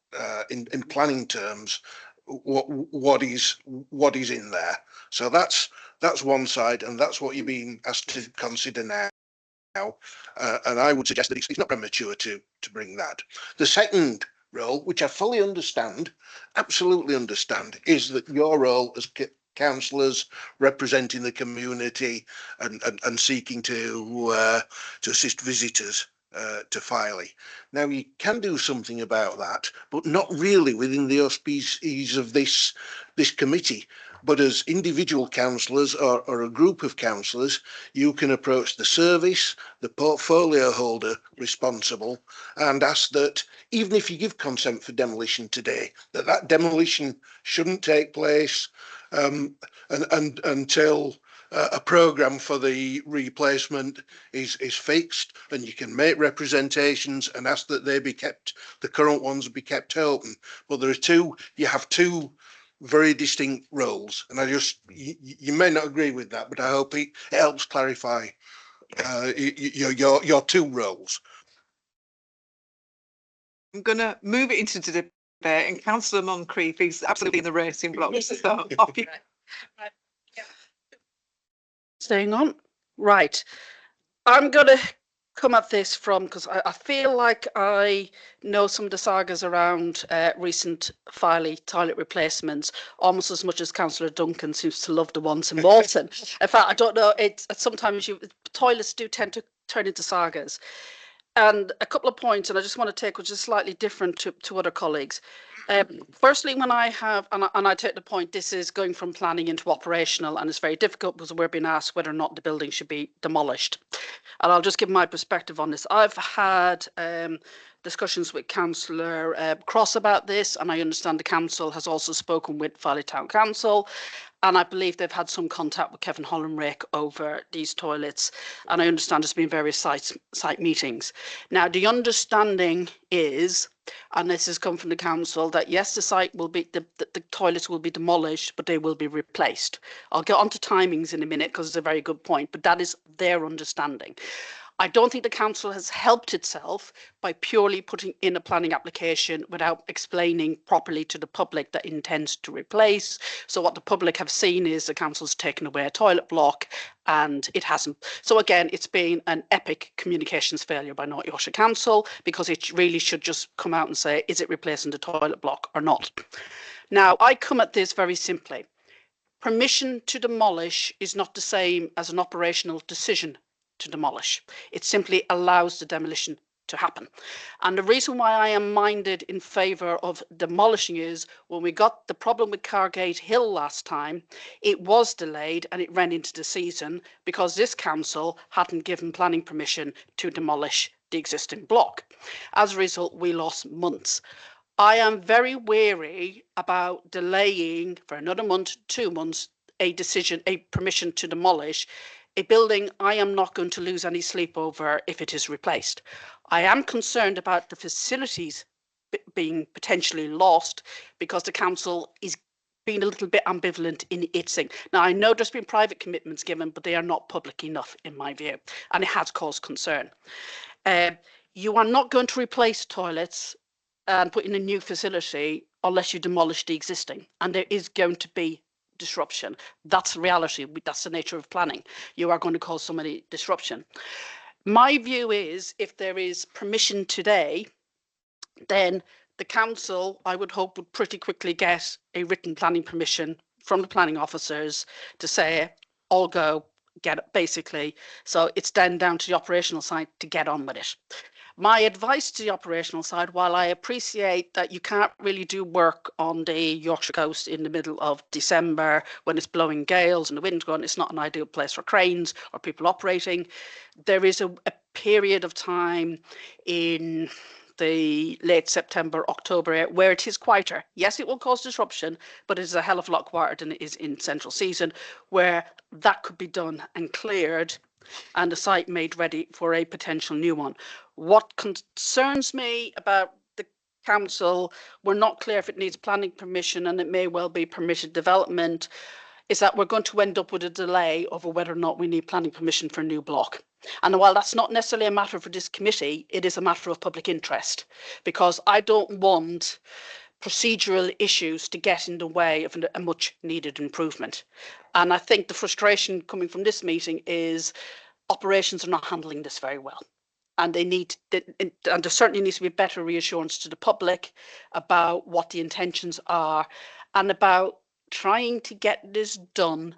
in planning terms what is in there. So that's one side, and that's what you're being asked to consider now. And I would suggest that it's not premature to bring that. The second role, which I fully understand, absolutely understand, is that your role as councillors representing the community and seeking to assist visitors to Filey. Now, you can do something about that, but not really within the auspices of this committee. But as individual councillors or a group of councillors, you can approach the service, the portfolio holder responsible, and ask that even if you give consent for demolition today, that demolition shouldn't take place until a programme for the replacement is fixed, and you can make representations and ask that they be kept, the current ones be kept open. But you have two very distinct roles, and you may not agree with that, but I hope it helps clarify your two roles. I'm going to move it into debate, and Councillor Moncrief is absolutely in the racing blocks. So off you. Staying on. Right. I'm going to come at this from, because I feel like I know some of the sagas around recent Filey toilet replacements almost as much as Councillor Duncan seems to love the ones in Malton. In fact, I don't know, it's sometimes toilets do tend to turn into sagas. And a couple of points, and I just want to take, which is slightly different to other colleagues. Firstly, when I have, and I take the point, this is going from planning into operational, and it's very difficult because we're being asked whether or not the building should be demolished. And I'll just give my perspective on this. I've had discussions with Councillor Cross about this, and I understand the council has also spoken with Farleigh Town Council. And I believe they've had some contact with Kevin Hollenrake over these toilets. And I understand there's been various site meetings. Now, the understanding is, and this has come from the council, that yes, the site will be, the toilets will be demolished, but they will be replaced. I'll get onto timings in a minute because it's a very good point, but that is their understanding. I don't think the council has helped itself by purely putting in a planning application without explaining properly to the public that it intends to replace. So what the public have seen is the council's taken away a toilet block and it hasn't. So again, it's been an epic communications failure by North Yorkshire Council, because it really should just come out and say, is it replacing the toilet block or not? Now, I come at this very simply. Permission to demolish is not the same as an operational decision to demolish. It simply allows the demolition to happen. And the reason why I am minded in favour of demolishing is when we got the problem with Cargate Hill last time, it was delayed and it ran into the season because this council hadn't given planning permission to demolish the existing block. As a result, we lost months. I am very wary about delaying for another month, 2 months, a decision, a permission to demolish a building I am not going to lose any sleep over if it is replaced. I am concerned about the facilities being potentially lost because the council is being a little bit ambivalent in its thing. Now, I know there's been private commitments given, but they are not public enough in my view, and it has caused concern. You are not going to replace toilets and put in a new facility unless you demolish the existing, and there is going to be disruption. That's reality. That's the nature of planning. You are going to cause somebody disruption. My view is if there is permission today, then the council, I would hope, would pretty quickly get a written planning permission from the planning officers to say, all go, get it, basically. So it's then down to the operational side to get on with it. My advice to the operational side, while I appreciate that you can't really do work on the Yorkshire coast in the middle of December when it's blowing gales and the wind's going, it's not an ideal place for cranes or people operating. There is a period of time in the late September, October, where it is quieter. Yes, it will cause disruption, but it is a hell of a lot quieter than it is in central season, where that could be done and cleared and the site made ready for a potential new one. What concerns me about the council, we're not clear if it needs planning permission and it may well be permitted development, is that we're going to end up with a delay over whether or not we need planning permission for a new block. And while that's not necessarily a matter for this committee, it is a matter of public interest, because I don't want procedural issues to get in the way of a much needed improvement. And I think the frustration coming from this meeting is operations are not handling this very well. And and there certainly needs to be better reassurance to the public about what the intentions are and about trying to get this done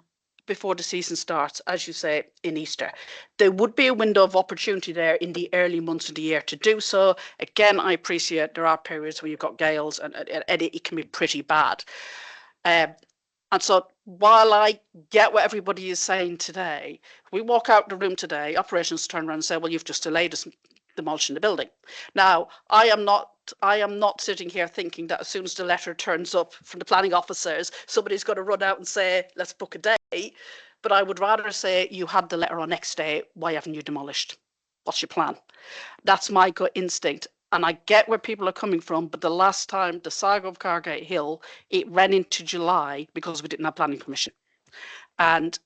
before the season starts, as you say, in Easter. There would be a window of opportunity there in the early months of the year to do so. Again, I appreciate there are periods where you've got gales and it can be pretty bad. And so while I get what everybody is saying today, we walk out the room today, operations turn around and say, well, you've just delayed us demolishing the building. Now, I am not sitting here thinking that as soon as the letter turns up from the planning officers, somebody's going to run out and say, let's book a day. But I would rather say you had the letter on next day. Why haven't you demolished? What's your plan? That's my gut instinct. And I get where people are coming from, but the last time the saga of Cargate Hill, it ran into July because we didn't have planning permission. And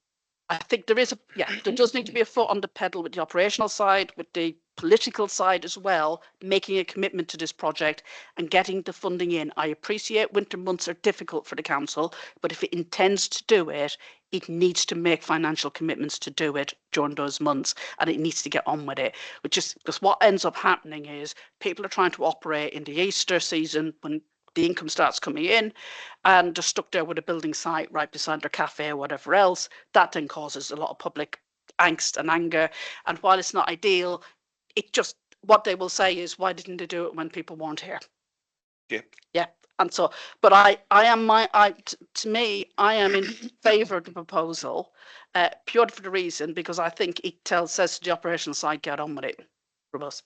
I think there does need to be a foot on the pedal with the operational side, with the political side as well, making a commitment to this project and getting the funding in. I appreciate winter months are difficult for the council, but if it intends to do it, it needs to make financial commitments to do it during those months, and it needs to get on with it. Because what ends up happening is people are trying to operate in the Easter season when the income starts coming in and they're stuck there with a building site right beside their cafe or whatever else. That then causes a lot of public angst and anger. And while it's not ideal, it just, what they will say is, why didn't they do it when people weren't here? Yeah. Yeah. And so, but to me, I am in favour of the proposal, purely for the reason, because I think it says to the operational side, get on with it from us.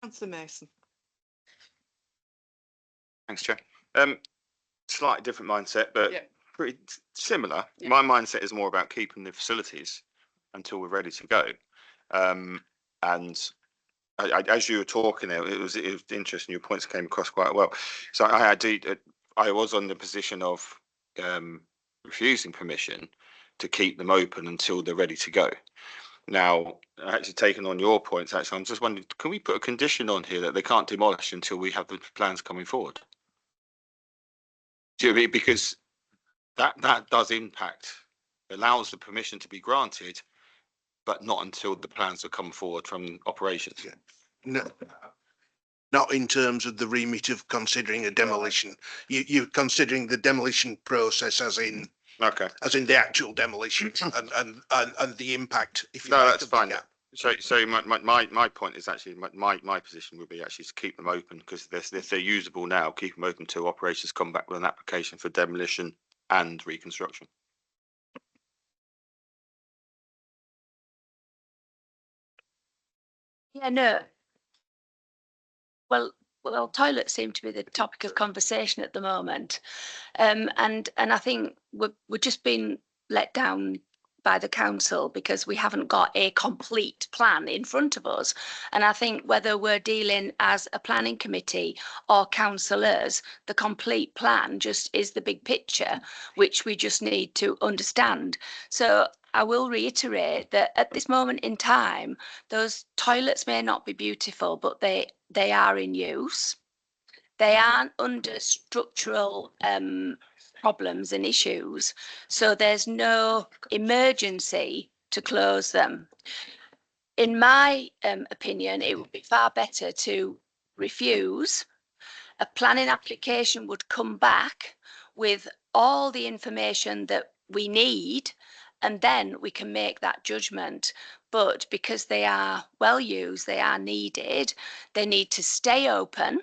Councillor Mason. Thanks, Chair. Slightly different mindset, but Yeah. pretty similar. Yeah. My mindset is more about keeping the facilities until we're ready to go. And as you were talking there, it was interesting. Your points came across quite well. So I was on the position of refusing permission to keep them open until they're ready to go. Now, actually taking on your points, actually, I'm just wondering, can we put a condition on here that they can't demolish until we have the plans coming forward? Do you know what I mean? Because that does impact, allows the permission to be granted, but not until the plans have come forward from operations. Yeah. No, not in terms of the remit of considering a demolition. You're considering the demolition process as in the actual demolition and the impact. If you no, like, that's fine. So my point is actually my position would be actually to keep them open, because if they're usable now, keep them open till operations come back with an application for demolition and reconstruction. Yeah, no. Well, toilets seem to be the topic of conversation at the moment, and I think we're just being let down by the council because we haven't got a complete plan in front of us. And I think whether we're dealing as a planning committee or councillors, the complete plan just is the big picture, which we just need to understand. So I will reiterate that at this moment in time, those toilets may not be beautiful, but they are in use. They aren't under structural problems and issues, so there's no emergency to close them. In my opinion, it would be far better to refuse. A planning application would come back with all the information that we need, and then we can make that judgment. But because they are well used, they are needed, they need to stay open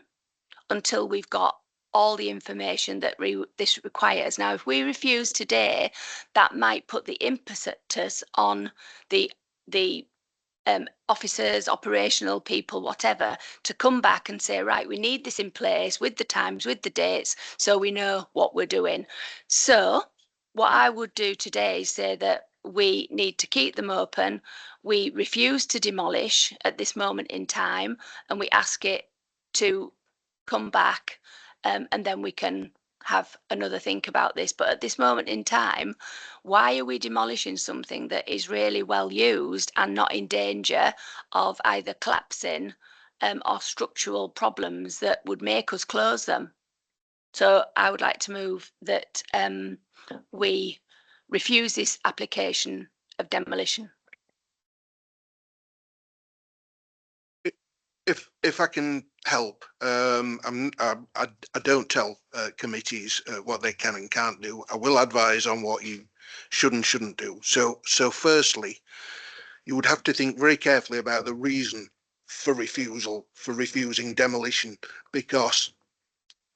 until we've got all the information that this requires. Now, if we refuse today, that might put the impetus on the officers, operational people, whatever, to come back and say, right, we need this in place with the times, with the dates, so we know what we're doing. So what I would do today is say that we need to keep them open. We refuse to demolish at this moment in time, and we ask it to come back, and then we can have another think about this. But at this moment in time, why are we demolishing something that is really well used and not in danger of either collapsing or structural problems that would make us close them? So I would like to move that we refuse this application of demolition. If I can help, I don't tell committees what they can and can't do. I will advise on what you should and shouldn't do. So firstly, you would have to think very carefully about the reason for refusing demolition, because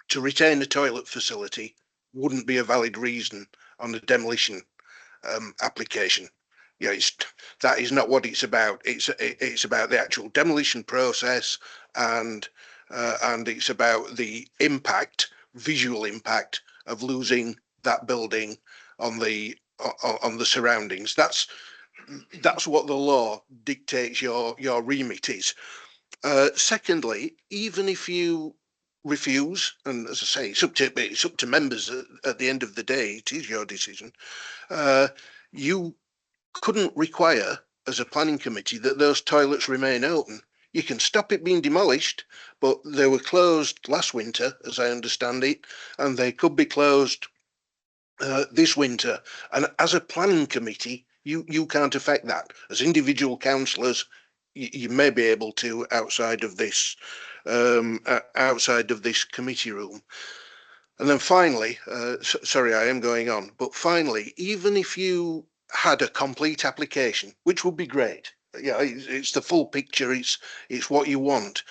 to retain a toilet facility wouldn't be a valid reason on a demolition application. Yeah, that is not what it's about. It's about the actual demolition process, and it's about the impact, visual impact of losing that building on the surroundings. That's what the law dictates your remit is. Secondly, even if you refuse, and as I say, it's up to members at the end of the day, it is your decision. You couldn't require, as a planning committee, that those toilets remain open. You can stop it being demolished, but they were closed last winter, as I understand it, and they could be closed this winter. And as a planning committee, you can't affect that. As individual councillors, you may be able to outside of this committee room. And then finally, sorry, I am going on, but finally, even if you had a complete application, which would be great, yeah, it's the full picture, it's what you want.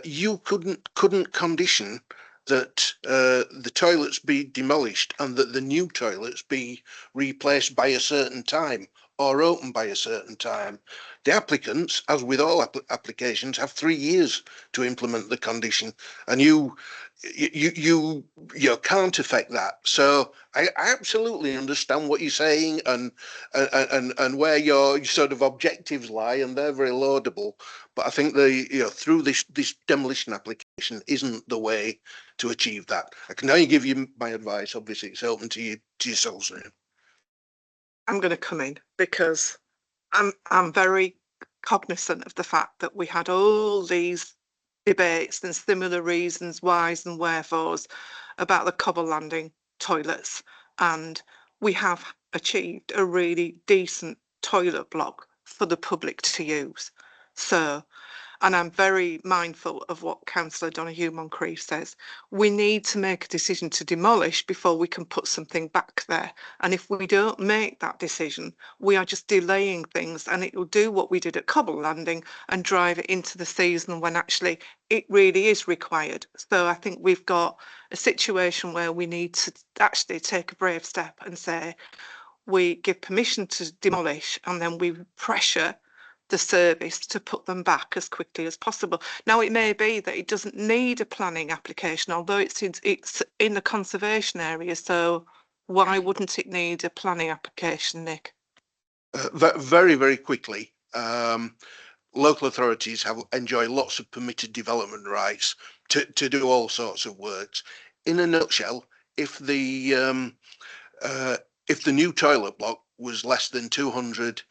You couldn't condition that the toilets be demolished and that the new toilets be replaced by a certain time or open by a certain time. The applicants, as with all applications, have 3 years to implement the condition, and you can't affect that. So I absolutely understand what you're saying and where your sort of objectives lie, and they're very laudable. But I think through this demolition application isn't the way to achieve that. I can only give you my advice. Obviously, it's open to yourselves now. I'm going to come in because I'm very cognizant of the fact that we had all these debates and similar reasons, whys and wherefores about the Cobble Landing toilets, and we have achieved a really decent toilet block for the public to use. So, and I'm very mindful of what Councillor Donoghue Moncrief says. We need to make a decision to demolish before we can put something back there. And if we don't make that decision, we are just delaying things, and it will do what we did at Cobble Landing and drive it into the season when actually it really is required. So I think we've got a situation where we need to actually take a brave step and say, we give permission to demolish and then we pressure the service to put them back as quickly as possible. Now, it may be that it doesn't need a planning application, although it's in the conservation area. So why wouldn't it need a planning application, Nick? Very, very quickly. Local authorities enjoy lots of permitted development rights to do all sorts of works. In a nutshell, if the new toilet block was less than 200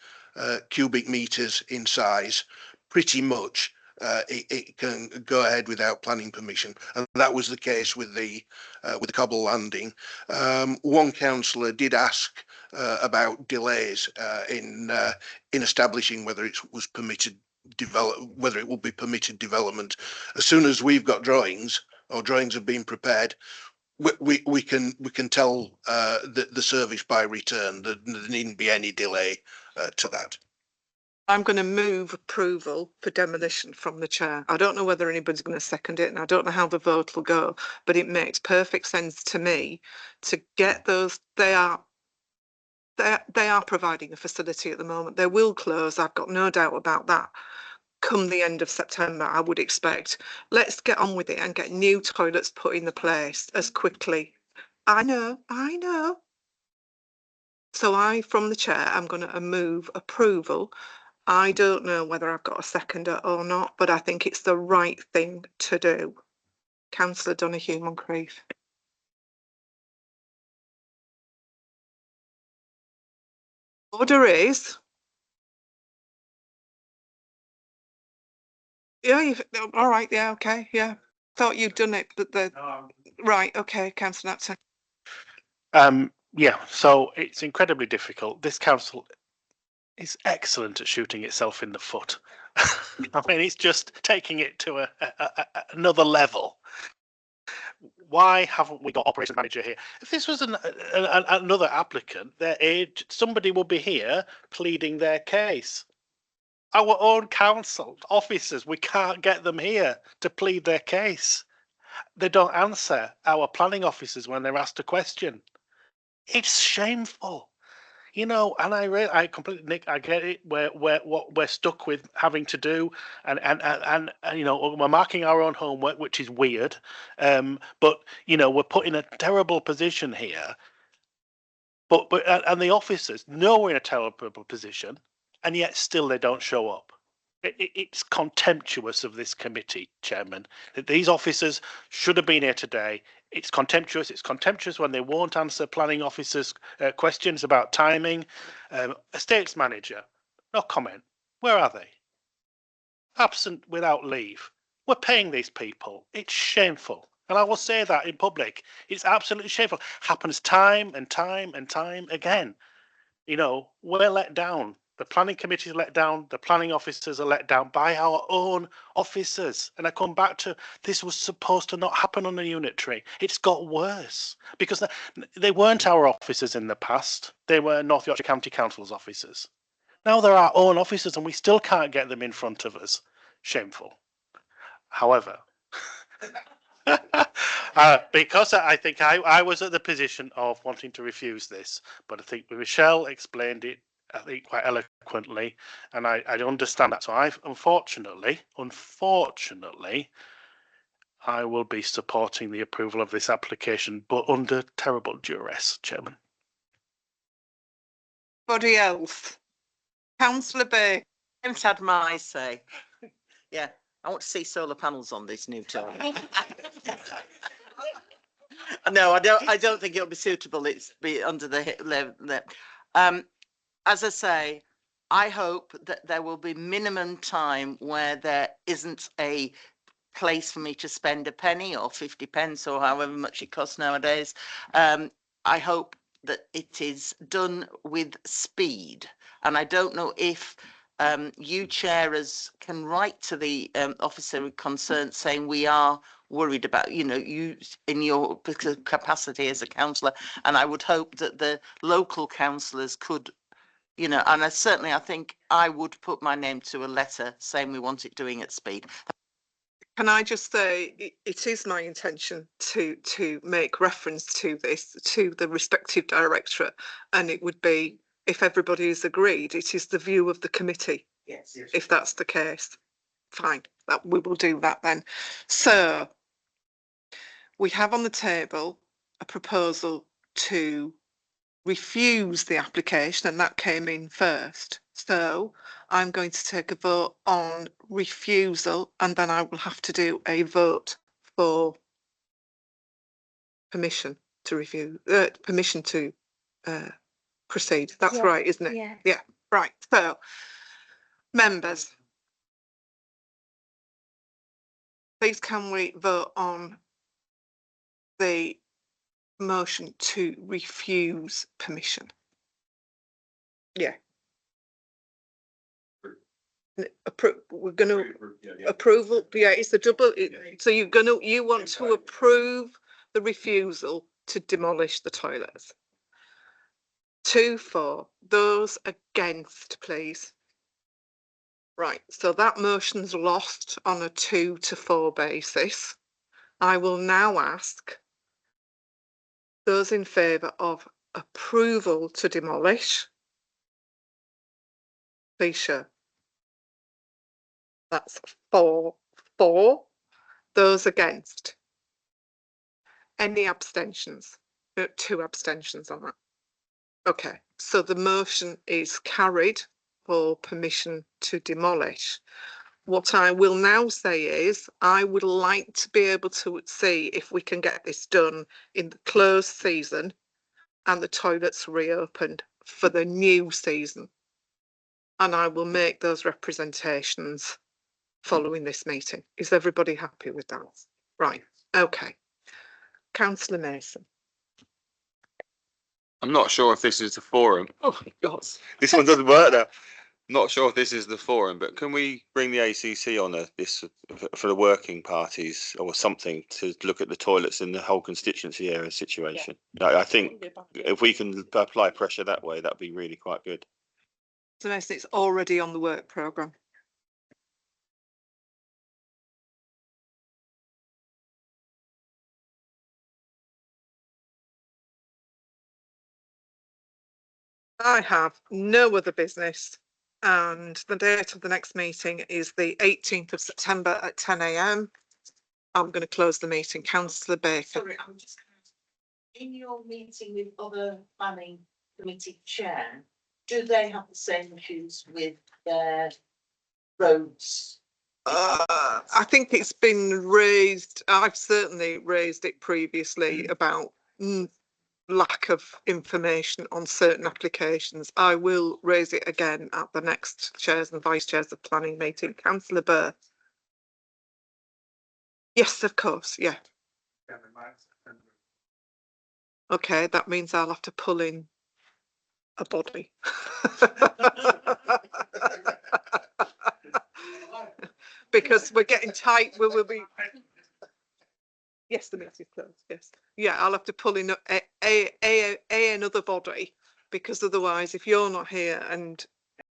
cubic meters in size, pretty much it can go ahead without planning permission, and that was the case with the Cobble Landing. One councillor did ask about delays in establishing whether it was permitted whether it would be permitted development. As soon as we've got drawings or drawings have been prepared, we can tell the service by return that there needn't be any delay to that. I'm going to move approval for demolition from the chair. I don't know whether anybody's going to second it, and I don't know how the vote will go, but it makes perfect sense to me to get those. They are providing a facility at the moment. They will close. I've got no doubt about that. Come the end of September, I would expect. Let's get on with it and get new toilets put in the place as quickly. I know. So from the chair, I'm going to move approval. I don't know whether I've got a seconder or not, but I think it's the right thing to do. Councillor Donoghue Moncrief. Order is. Yeah, all right, yeah, okay, yeah. Thought you'd done it, but right, okay, Councillor Napton. Yeah, so it's incredibly difficult. This council is excellent at shooting itself in the foot. I mean, it's just taking it to another level. Why haven't we got operations manager here? If this was another applicant, somebody would be here pleading their case. Our own council officers, we can't get them here to plead their case. They don't answer our planning officers when they're asked a question. It's shameful. And I completely, Nick, I get it. What we're stuck with having to do, and we're marking our own homework, which is weird. But we're put in a terrible position here. But the officers know we're in a terrible position, and yet still they don't show up. It's contemptuous of this committee, Chairman, that these officers should have been here today. It's contemptuous. It's contemptuous when they won't answer planning officers' questions about timing. Estates manager, no comment. Where are they? Absent without leave. We're paying these people. It's shameful. And I will say that in public. It's absolutely shameful. Happens time and time and time again. We're let down The planning committee is let down. The planning officers are let down by our own officers. And I come back to this was supposed to not happen on a unitary. It's got worse because they weren't our officers in the past. They were North Yorkshire County Council's officers. Now they're our own officers and we still can't get them in front of us. Shameful. However, because I think I was at the position of wanting to refuse this, but I think Michelle explained it, I think, quite eloquently, and I understand that. So unfortunately, I will be supporting the approval of this application, but under terrible duress, Chairman. Anybody else? Councillor Bay. I've had my say. Yeah, I want to see solar panels on this new toilet. No, I don't think it'll be suitable. It's be under the as I say, I hope that there will be minimum time where there isn't a place for me to spend a penny or 50 pence or however much it costs nowadays. I hope that it is done with speed. And I don't know if you chairers can write to the officer concerned saying we are worried about, you know, you in your capacity as a councillor. And I would hope that the local councillors could, you know, and I think I would put my name to a letter saying we want it doing at speed. Can I just say it is my intention to make reference to this to the respective directorate, and it would be, if everybody is agreed, it is the view of the committee. Yes. If that's the case, fine, that we will do that then. So we have on the table a proposal to refuse the application, and that came in first. So I'm going to take a vote on refusal, and then I will have to do a vote for permission to review, permission to proceed. That's right, isn't it? Yeah. Yeah, right. So, members, please can we vote on the motion to refuse permission? Yeah. We're going to approval. Yeah, it's the double. So you want to approve the refusal to demolish the toilets. 2 for those against, please. Right. So that motion's lost on a 2 to 4 basis. I will now ask those in favour of approval to demolish. Please show. That's 4. Those against. Any abstentions? 2 abstentions on that. Okay, so the motion is carried for permission to demolish. What I will now say is I would like to be able to see if we can get this done in the closed season and the toilets reopened for the new season. And I will make those representations following this meeting. Is everybody happy with that? Right, okay. Councillor Mason. I'm not sure if this is the forum. Oh my God. This one doesn't work now. Not sure if this is the forum, but can we bring the ACC on this for the working parties or something to look at the toilets in the whole constituency area situation? Yeah. I think if we can apply pressure that way, that'd be really quite good. So Mason, it's already on the work programme. I have no other business, and the date of the next meeting is the 18th of September at 10 a.m. I'm going to close the meeting. Councillor Baker. Sorry, I'm just in your meeting with other planning committee chair, do they have the same issues with their roads? I think it's been raised. I've certainly raised it previously about lack of information on certain applications. I will raise it again at the next chairs and vice chairs of planning meeting. Councillor Burr. Yes, of course. Yeah. Okay, that means I'll have to pull in a body. because we're getting tight. We will be. Yes, the meeting's closed. Yes. Yeah, I'll have to pull in another body, because otherwise, if you're not here and